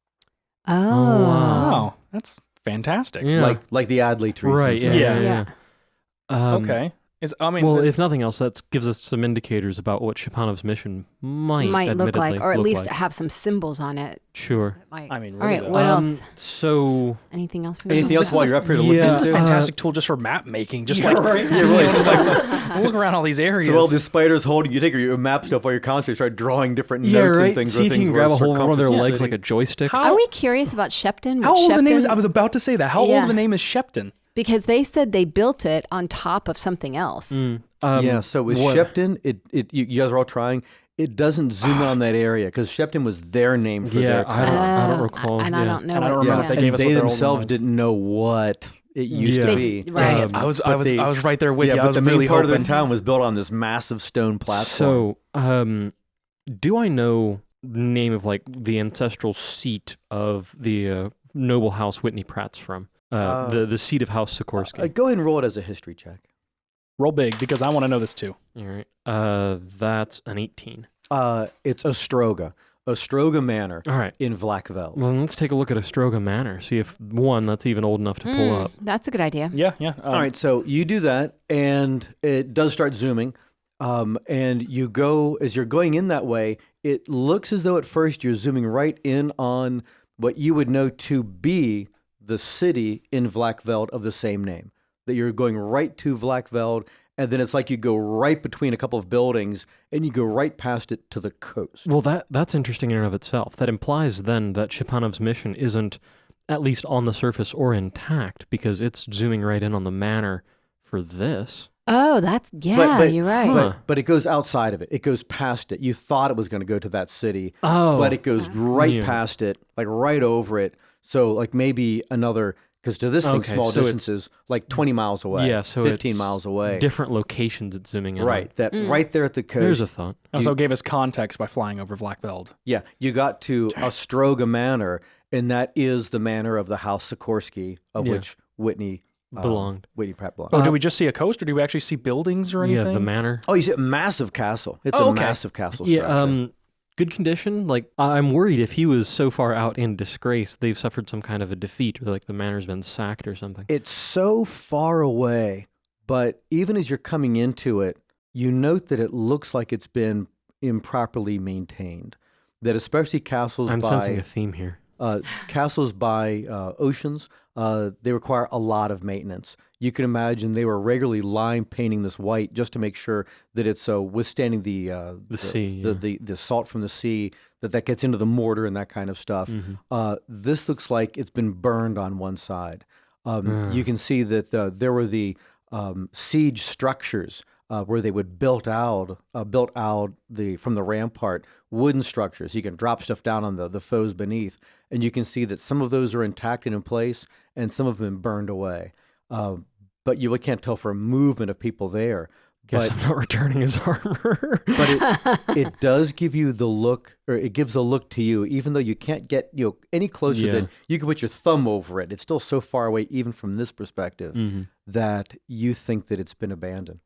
Oh. wow. Wow, that's fantastic. Yeah. Like the Adlai trees. right. Yeah. themselves. Yeah. Yeah. Okay. Well, this- if nothing else, that gives us some indicators about what Shapanov's mission might look like, admittedly or at look least like. have some symbols on it. Sure. Might. I mean, All really right, though. what else? So Anything else? From Anything you? else while you're up here to look Yeah. This at is a it? fantastic tool just for map making. Just like right. Yeah, really. It's look around all these areas. So all the spiders holding, you take your map stuff while you're constantly start drawing different yeah, notes right. and things. See if you can grab a hold of one of their legs like a a joystick. How- Are we curious about Shepton? How What old the name is? Shepton- I was about to say that. How Yeah. old the name is Shepton? Because they said they built it on top of something else. yeah. So with what- Shepton, you guys are all trying. It doesn't zoom in on that area because Shepton was their name for Yeah, their I town. don't recall. And yeah. I don't know. And I don't what- remember Yeah, if they and gave us they what their old one themselves was. didn't know what it used Yeah. to They- be. right. I was but they- right there with yeah, you. I but was the main really part of hoping. their town was built on this massive stone platform. So, do I know the name of like the ancestral seat of the noble house Whitney Pratt's from? The seat of House Sikorsky. Go ahead and roll it as a history check. Roll big because I want to know this too. All right. That's an 18. It's Ostroga Manor All right. in Vlakveld. Well, then let's take a look at Ostroga Manor. See if one that's even old enough to pull up. That's a good idea. Yeah, yeah. All right, so you do that, and it does start zooming. And you go, as you're going in that way, it looks as though at first you're zooming right in on what you would know to be the city in Vlakveld of the same name. That you're going right to Vlakveld, and then it's like you go right between a couple of buildings, and you go right past it to the coast. Well, that's interesting in and of itself. That implies then that Shapanov's mission isn't at least on the surface or intact because it's zooming right in on the manor for this. Oh, you're right. But it goes outside of it. It goes past it. You thought it was going to go to that city, Oh. but it goes right Yeah. past it, like right over it. So like maybe another, because to this thing, Okay, small so it's- distances, like 20 miles away. Yeah, so 15 it's miles away. Different locations it's zooming in on. Right. That right there at the coast. There's a thought. Also gave us context by flying over Vlakveld. Yeah, you got to Ostroga Manor, and that is the manor of the House Sikorsky, of Yeah. which Whitney Belonged. Whitney Pratt belonged. Oh, did we just see a coast, or do we actually see buildings or anything? Yeah, the manor. Oh, you see a massive castle. It's Oh, a okay. massive castle structure. Yeah, good condition. Like, I'm worried if he was so far out in disgrace, they've suffered some kind of a defeat, or like the manor's been sacked or something. It's so far away, but even as you're coming into it, you note that it looks like it's been improperly maintained. That especially castles I'm by sensing a theme here. castles by oceans, they require a lot of maintenance. You can imagine they were regularly lime painting this white just to make sure that it's withstanding the sea, yeah. the salt from the sea, that gets into the mortar and that kind of stuff. Mm-hmm. This looks like it's been burned on one side. You can see that there were the siege structures where they would built out from the rampart wooden structures. You can drop stuff down on the foes beneath, and you can see that some of those are intact and in place, and some have been burned away. But you can't tell for a movement of people there. Guess But I'm not returning his armor. but it does give you the look, or it gives a look to you, even though you can't get any closer Yeah. than you can put your thumb over it. It's still so far away, even from this perspective, that you think that it's been abandoned,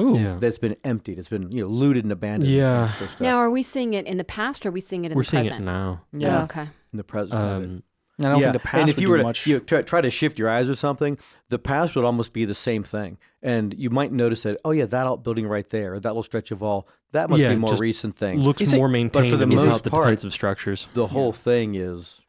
Ooh. Yeah. that it's been emptied, it's been looted and abandoned. Yeah. and that sort of stuff. Now, are we seeing it in the past or are we seeing it in We're the seeing present? it now. Yeah. Oh, okay. in the present of it. I don't Yeah, think the past and if would you do were to much. try to shift your eyes or something, the past would almost be the same thing, and you might notice that that outbuilding right there, or that little stretch of wall, that must Yeah, be a more just recent thing. Looks Is it- more but maintained for the without most the part, defensive structures. the whole thing is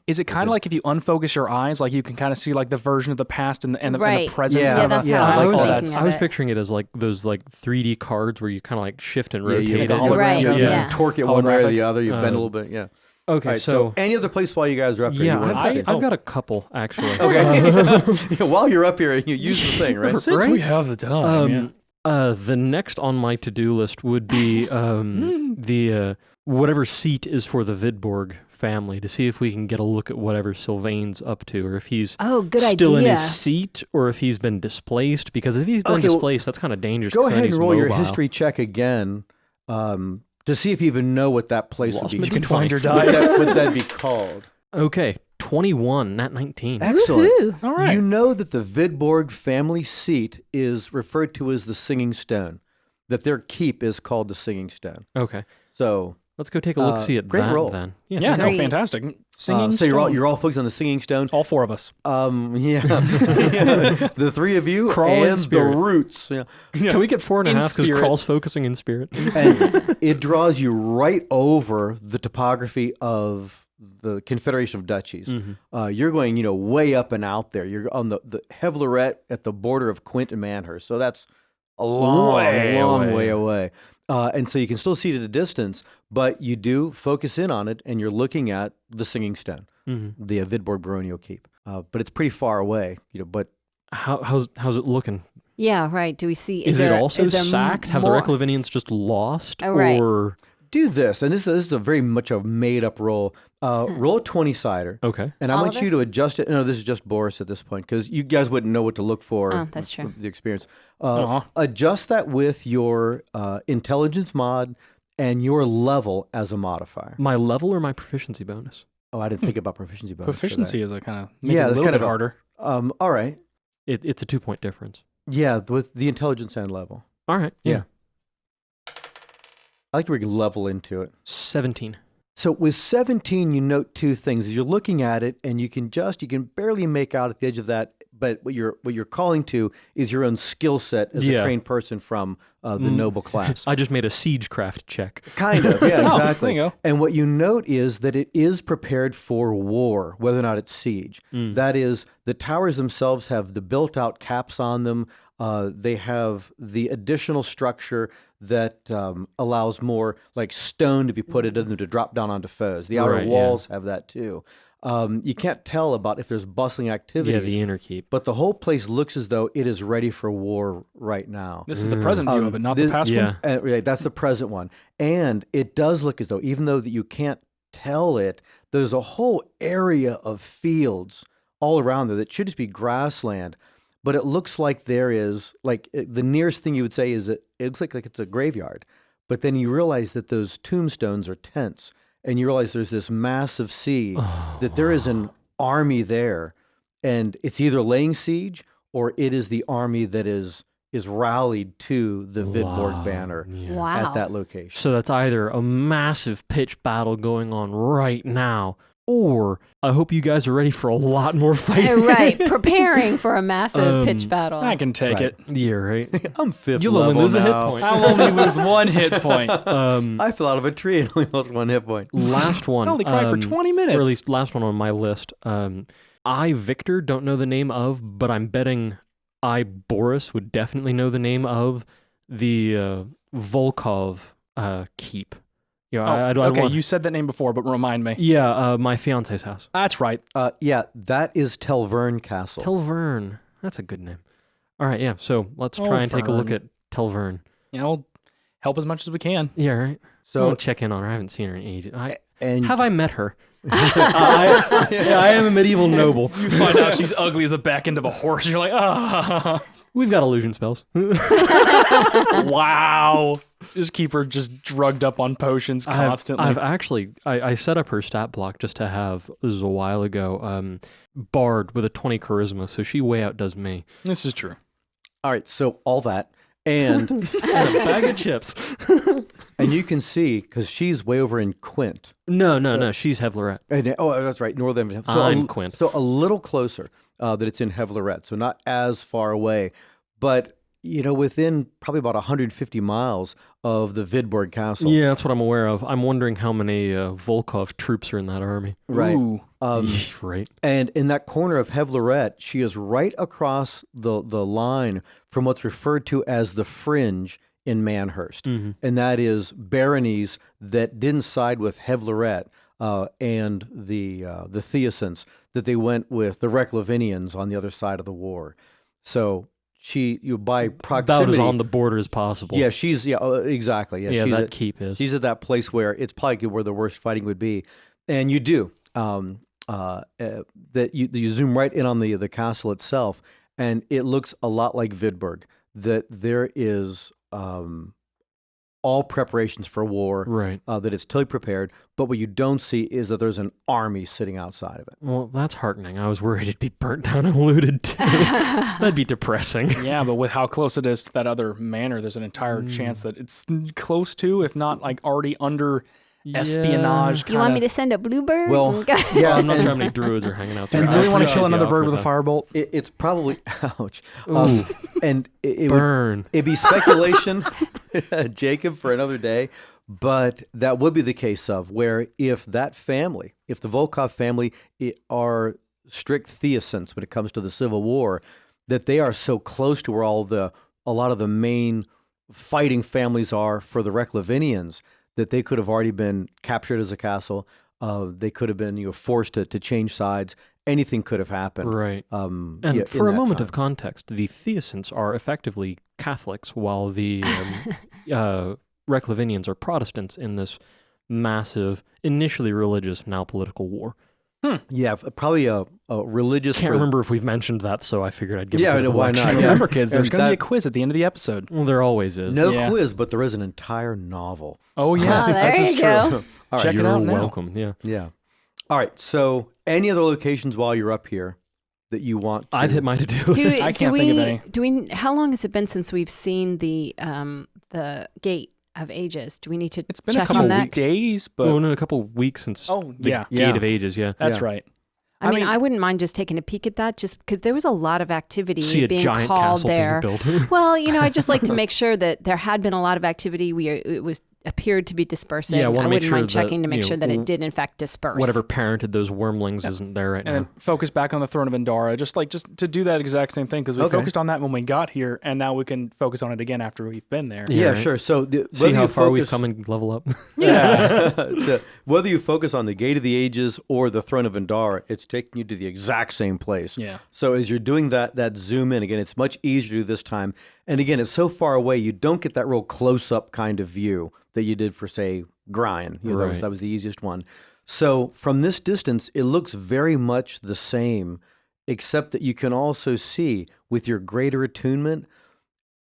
Is it kind of like if you unfocus your eyes, like you can kind of see like the version of the past and the Right. present? Yeah, kind of that's a- yeah, how I I like was all all that. thinking I of was it. picturing it as like those like 3D cards where you kind of like shift and Yeah, rotate you it. hologram, Right, you yeah. torque it one way or Holographic. the other. You bend a Um, little bit. Yeah. Okay, All right, so any other place while you guys are up here? yeah, you want to say? I've got a couple actually. Okay. Yeah, while you're up here, you use the thing, right? Since we have the time, yeah. The next on my to-do list would be the whatever seat is for the Vidborg family to see if we can get a look at whatever Sylvain's up to, or if he's Oh, good still in idea. his seat, or if he's been displaced. Because if he's been Okay, well, displaced, that's kind of dangerous. Go 'cause then ahead and he's roll your mobile. history check again to see if you even know what that place Lost would my be. You can D20. find your What die. would that be called? Okay, 21, not 19. Excellent. Woohoo. All right. You know that the Vidborg family seat is referred to as the Singing Stone, that their keep is called the Singing Stone. Okay, So, let's go take a look see at great that roll. then. yeah, no, Great. fantastic. Singing so stone. you're all focused on the Singing Stone. all 4 of us. Yeah. The 3 of you Crawl in and the spirit. roots. Yeah. Can we get 4.5 In because spirit. Crawl's focusing in spirit? And it draws you right over the topography of the Confederation of Duchies. You're going, way up and out there. You're on the Hevleret at the border of Quint and Manhurst. So that's a long way away. And so you can still see it at a distance, but you do focus in on it, and you're looking at the Singing Stone, the Vidborg Baronio Keep. But it's pretty far away, but How's it looking? Yeah, right. Do we see? Is it also is there sacked? Have the more- Reclavinians just lost? Oh, right. Or do this, and this is a very much a made-up roll. Roll a 20-sider. okay, And I All want of you us? to adjust it. No, this is just Boris at this point because you guys wouldn't know what to look for. Oh, that's true. with the experience. Aw. Adjust that with your intelligence mod and your level as a modifier. my level or my proficiency bonus? Oh, I didn't think about proficiency bonus. for that. Proficiency is a kind of make Yeah, it a that's little kind bit of a- harder. All right. It's a 2-point difference. Yeah, with the intelligence and level. All right, Yeah. I like to bring level into it. 17. So with 17, you note 2 things. As you're looking at it, and you can barely make out at the edge of that, but what you're calling to is your own skill set as a Yeah. trained person from the noble class. I just made a siegecraft check. Kind of, yeah, Oh, exactly. there you go. And what you note is that it is prepared for war, whether or not it's siege. That is, the towers themselves have the built-out caps on them. They have the additional structure that allows more like stone to be put into them to drop down onto foes. The outer Right, yeah. walls have that too. You can't tell about if there's bustling Yeah, activities, the inner keep. but the whole place looks as though it is ready for war right now. This is the present view of it, not the this- past Yeah. one. Right, that's the present one. And it does look as though, even though that you can't tell it, there's a whole area of fields all around there that should just be grassland. But it looks like there is, the nearest thing you would say is it looks like it's a graveyard. But then you realize that those tombstones are tents. And you realize there's this massive siege, that there is an army there. And it's either laying siege or it is the army that is rallied to the Vidborg banner Yeah. Wow. at that location. So that's either a massive pitched battle going on right now, or I hope you guys are ready for a lot more fighting. Right, prepping for a massive pitch battle. I can take Right. it. Yeah, right. I'm 5th You'll only level lose a hit now. point. I'll only lose 1 hit point. I fell out of a tree and only lost 1 hit point. Last one. I only cried for 20 minutes. Or at least last one on my list. I, Victor, don't know the name of, but I'm betting I, Boris, would definitely know the name of the Volkov keep. Yeah, I don't okay, want. you said that name before, but remind me. Yeah, my fiance's house. That's right. Yeah, that is Telvern Castle. Telvern. That's a good name. All right, yeah. So let's try and take a look at Telvern. We'll help as much as we can. Yeah, right. So- I'll check in on her. I haven't seen her in ages. and Have I met her? I am a medieval noble. You find out she's ugly as the back end of a horse. You're like, ah. We've got illusion spells. Wow. Just keep her just drugged up on potions constantly. I've actually I set up her stat block just to have, this was a while ago, Bard with a 20 charisma, so she way outdoes me. This is true. all right, so all that. And And a bag of chips. and you can see, because she's way over in Quint. No, she's Hevleret. And, that's right, northern. So I'm Quint. So a little closer that it's in Hevleret, so not as far away. But, within probably about 150 miles of the Vidborg Castle. Yeah, that's what I'm aware of. I'm wondering how many Volkov troops are in that army. Right. Ooh. Right. And in that corner of Hevleret, she is right across the line from what's referred to as the Fringe in Manhurst. And that is baronies that didn't side with Hevleret and the Theosins, that they went with the Reclavinians on the other side of the war. So by About proximity, as on the border as possible. yeah, she's exactly. Yeah, she's that at, keep is. she's at that place where it's probably where the worst fighting would be. And you do. That you zoom right in on the castle itself, and it looks a lot like Vidberg. That there is all preparations for war. Right. That it's totally prepared. But what you don't see is that there's an army sitting outside of it. Well, that's heartening. I was worried it'd be burnt down and looted too. That'd be depressing. Yeah, but with how close it is to that other manor, there's an entire chance that it's close to, if not like already under espionage. You want me to send a bluebird? Well, Yeah, I'm not sure how many druids are hanging out there. You I really want to appreciate kill the another bird offer, with a though. firebolt? It's probably ouch. Ooh. And it would Burn. it'd be speculation, Jacob, for another day. But that would be the case of where if that family, if the Volkov family are strict theocents when it comes to the Civil War, that they are so close to where a lot of the main fighting families are for the Reklavinians, that they could have already been captured as a castle. They could have been forced to change sides. Anything could have happened. Right. And And for a moment of context, the Theocents are effectively Catholics, while the Reklavinians are Protestants in this massive, initially religious, now political war. Yeah, probably a religious. Can't remember if we've mentioned that, so I figured I'd give Yeah, a bit of a why lecture. not? Yeah. Remember, kids, there's And going to be a that- quiz at the end of the episode. Well, there always is. No Yeah. quiz, but there is an entire novel. Oh, yeah. Oh, there this is you true. go. All right, Check it You're out now. welcome. Yeah. Yeah. All right. So, any other locations while you're up here that you want to? I've hit my to-do. I can't think of any. Do we? How long has it been since we've seen the Gate of Ages? Do we need to It's been check a couple on that? days, but Well, in a couple of weeks since oh, the yeah. Gate of Ages, yeah. That's Yeah. right. I mean, I wouldn't mind just taking a peek at that, just because there was a lot of activity See a being giant called castle there. being built. Well, I just like to make sure that there had been a lot of activity. It was appeared to be dispersing. Yeah, I I wanna make wouldn't mind sure that, checking to make sure that it did in fact disperse. Whatever parented those wormlings isn't there right And now. then focus back on the Throne of Endara, just to do that exact same thing, because we Okay. focused on that when we got here, and now we can focus on it again after we've been there. Yeah, Yeah, right. sure. So, See whether how you far we've focus- come and level up. Yeah. whether you focus on the Gate of the Ages or the Throne of Endara, it's taking you to the exact same place. Yeah. So as you're doing that zoom in, again, it's much easier to do this time. And again, it's so far away, you don't get that real close-up kind of view that you did for, say, Grian. Right. That was the easiest one. So from this distance, it looks very much the same, except that you can also see, with your greater attunement,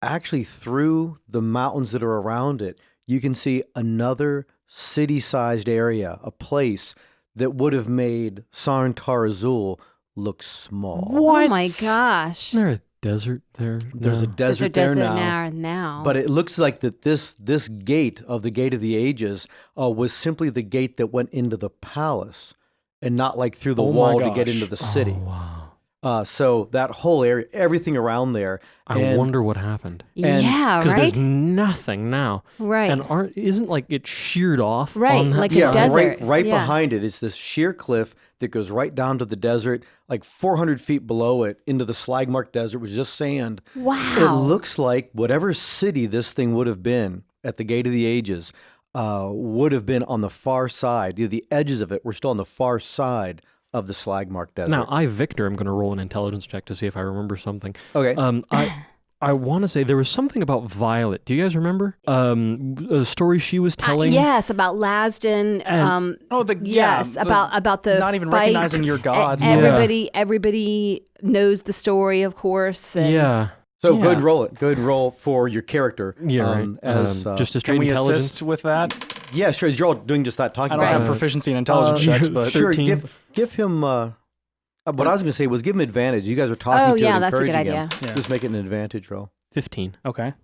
actually through the mountains that are around it, you can see another city-sized area, a place that would have made Sarn-Tar Azul look small. Oh my gosh! Isn't there a desert there? There's a No. desert There's a there desert now. now. But it looks like that this gate of the Gate of the Ages was simply the gate that went into the palace, and not like through the Oh my wall to get gosh. into the city. Oh, wow. So that whole area, everything around there. I and- wonder what happened. and- yeah, Because right, there's nothing now. right, And isn't like it sheared off Right, on that like a Yeah, side? desert. right yeah. behind it is this sheer cliff that goes right down to the desert, like 400 feet below it, into the slag-marked desert, which is just sand. wow. It looks like whatever city this thing would have been at the Gate of the Ages would have been on the far side. The edges of it were still on the far side of the slag-marked desert. Now, Victor, I'm going to roll an intelligence check to see if I remember something. Okay. I want to say there was something about Violet. Do you guys remember? A story she was telling? Yes, about Lasden. And- Oh, Yes, about the not even fight. recognizing your god. Everybody knows the story, of course. And Yeah. So Yeah. go ahead and roll it. Go ahead and roll for your character. Yeah, right. As, just a Can straight we intelligence. assist with that? yeah, sure. As you're all doing just that, talking I don't about have it. proficiency in intelligence checks, but Sure. 13. Give him. What I was going to say was give him advantage. You guys are talking Oh, to yeah, him, that's a good encouraging him. idea. Yeah. Just make it an advantage roll. 15. okay.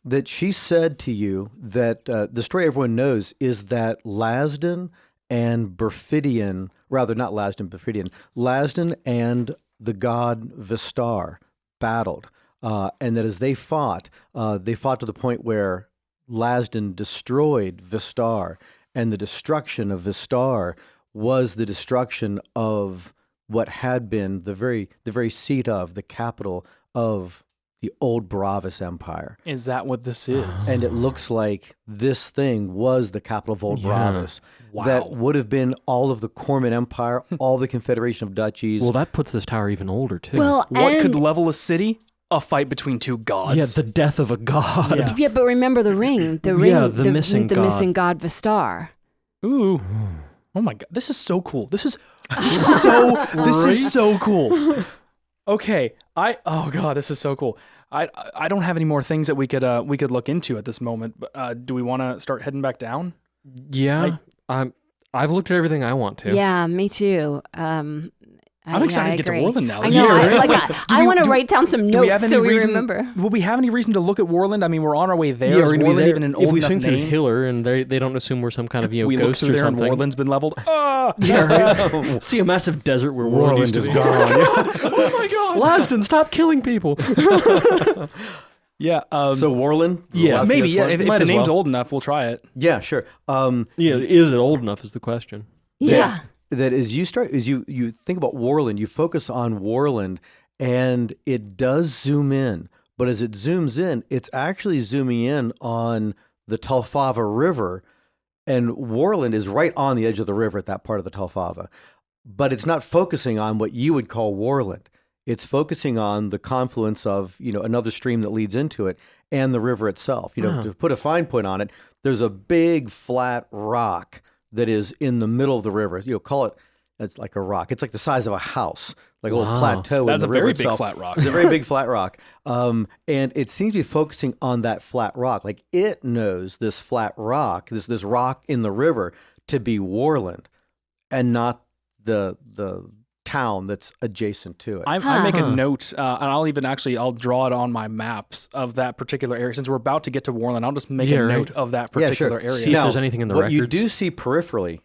That she said to you that the story everyone knows is that Lasden and Berfidian, rather not Lasden, Berfidian, Lasden and the god Vistar battled. And that as they fought to the point where Lasden destroyed Vistar, and the destruction of Vistar was the destruction of what had been the very seat of, the capital of the old Baravis Empire. Is that what this is? And it looks like this thing was the capital of old Yeah. Baravis. Wow. That would have been all of the Corman Empire, all the Confederation of Duchies. Well, that puts this tower even older, too. well, What and, could level a city? A fight between two gods. yeah, the death of a god. Yeah. yeah, but remember the ring, the ring, Yeah, the missing god. missing god Vistar. Ooh. Oh my god, this is so cool. This is so cool. Okay, oh god, this is so cool. I don't have any more things that we could look into at this moment. But do we want to start heading back down? Yeah, I've looked at everything I want to. Yeah, me too. I'm excited to get to agree. Warland now. I know. I want to do- write down some do we have notes any so we reason- remember. Will we have any reason to look at Warland? I mean, we're on our way there. Yeah, Is we're gonna be Warland there. even an If old we enough swing through name? Hiller and they don't assume we're some kind of we look ghost through or there and something. Warland's been leveled. Ah, See a massive desert where Warland is used to be. gone. oh my god. Laston, stop killing people. Yeah. So Warland? Yeah, Maybe. Yeah. If Might the as name's well. old enough, we'll try it. Yeah, sure. Yeah, is it old enough is the question. Yeah. That as you think about Warland, you focus on Warland, and it does zoom in. But as it zooms in, it's actually zooming in on the Talfava River, and Warland is right on the edge of the river at that part of the Talfava. But it's not focusing on what you would call Warland. It's focusing on the confluence of, another stream that leads into it and the river itself. To put a fine point on it, there's a big flat rock that is in the middle of the river. Call it, it's like a rock. It's like the size of a house, like a little plateau That's in a the river very itself. big flat rock. It's a very big flat rock. And it seems to be focusing on that flat rock. Like it knows this flat rock, this rock in the river to be Warland and not the town that's adjacent to it. I make a note, and I'll draw it on my maps of that particular area. Since we're about to get to Warland, I'll just make a note of that particular area. See if there's anything in the what records. you do see peripherally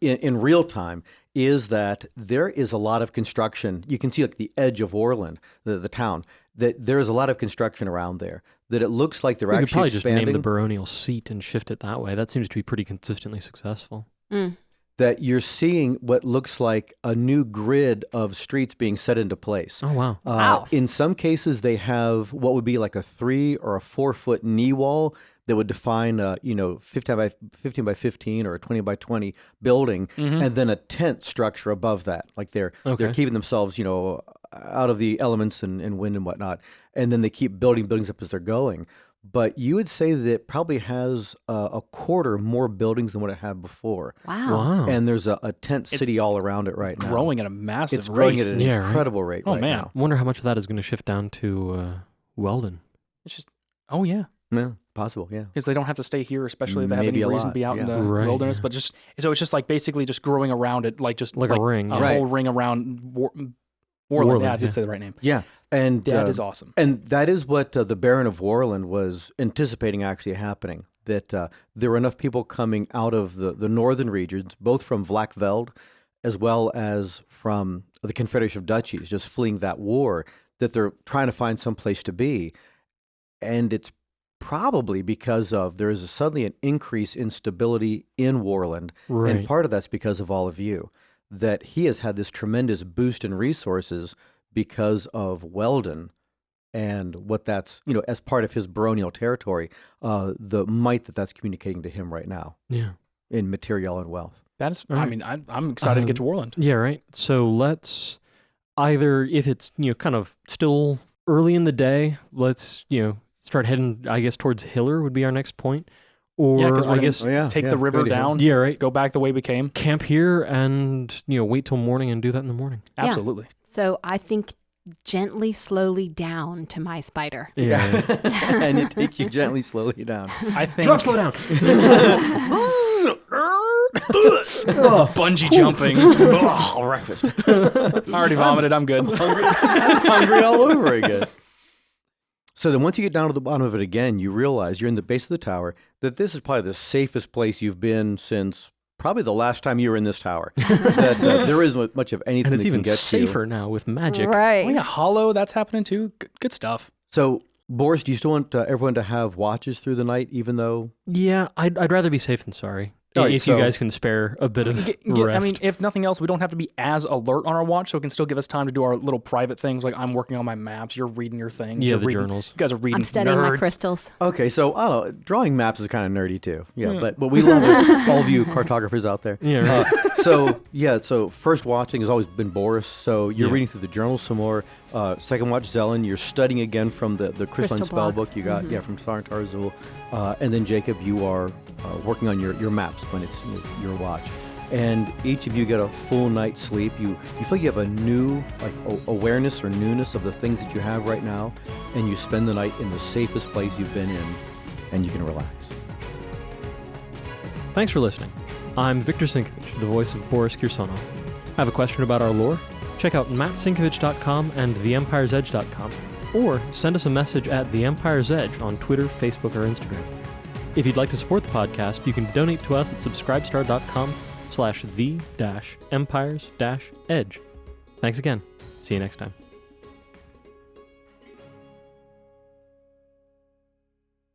in real time is that there is a lot of construction. You can see like the edge of Warland, the town, that there is a lot of construction around there, that it looks like they're We could actually probably just expanding. name the baronial seat and shift it that way. That seems to be pretty consistently successful. That you're seeing what looks like a new grid of streets being set into place. Oh, wow. Wow. In some cases, they have what would be like a 3 or a 4 foot knee wall that would define a 15 by 15 or a 20 by 20 building, and then a tent structure above that. Like they're keeping themselves out of the elements and wind and whatnot, and then they keep building buildings up as they're going. But you would say that it probably has a quarter more buildings than what it had before. Wow. And there's a tent city all around it right now. Growing at a massive It's growing rate. at an Yeah, right. incredible rate Oh, right man. now. I wonder how much of that is going to shift down to Weldon. It's just, oh yeah, Yeah, possible, yeah. because they don't have to stay here, especially if they have Maybe any a reason lot, to be out in yeah. the Right, wilderness. yeah. But so it's just like basically just growing around it, like Like a ring, a yeah. whole ring around Warland. Warland, Yeah, I did yeah. say the right name. Yeah, and That is awesome. And that is what the Baron of Warland was anticipating actually happening, that there were enough people coming out of the northern regions, both from Vlakveld as well as from the Confederation of Duchies, just fleeing that war, that they're trying to find some place to be. And it's probably because of there is suddenly an increase in stability in Warland, Right. and part of that's because of all of you, that he has had this tremendous boost in resources because of Weldon and what that's, as part of his baronial territory, the might that's communicating to him right now Yeah. in material and wealth. That's. All right. I mean, I'm excited to get to Warland. Yeah, right. So let's either, if it's, kind of still early in the day, let's, start heading, I guess, towards Hiller would be our next point. Or Yeah, 'cause we're I gonna guess Take the river good idea. down. yeah, right. Go back the way we came. Camp here and, wait till morning and do that in the morning. Yeah. Absolutely. So I think gently, slowly down to my spider. Yeah. And it takes you gently, slowly down. I think Drop, slow down. bungee jumping. Oh, breakfast. I already vomited. I'm good. Hungry all over again. So then once you get down to the bottom of it again, you realize you're in the base of the tower, that this is probably the safest place you've been since probably the last time you were in this tower. That there isn't much of anything And it's that even can get safer now with magic. Right. Oh yeah, hollow. That's happening too. Good stuff. to you. So, Boris, do you still want everyone to have watches through the night, even though... Yeah, I'd rather be safe than sorry. All right, if you so- guys can spare a bit of I rest. mean, if nothing else, we don't have to be as alert on our watch, so it can still give us time to do our little private things. Like I'm working on my maps, you're reading your things. Yeah, you're the reading, journals. You guys are reading. I'm studying my nerds. crystals. Okay, so, I don't know, drawing maps is kind of nerdy too. Yeah, but we love it. All of you cartographers out there. Yeah, right. So first watching has always been Boris. So you're Yeah. reading through the journals some more. Second watch, Zelen. You're studying again from the crystalline Crystal spell blocks. book you got, from Sarn Tarzul. And then Jacob, you are working on your maps when it's your watch. and each of you get a full night's sleep. You feel like you have a new awareness or newness of the things that you have right now, and you spend the night in the safest place you've been in, and you can relax. Thanks for listening. I'm Victor Sinkovich, the voice of Boris Kirsonov. Have a question about our lore? Check out mattsinkovich.com and theempiresedge.com, or send us a message at The Empire's Edge on Twitter, Facebook, or Instagram. If you'd like to support the podcast, you can donate to us at subscribestar.com/the-empires-edge. Thanks again. See you next time.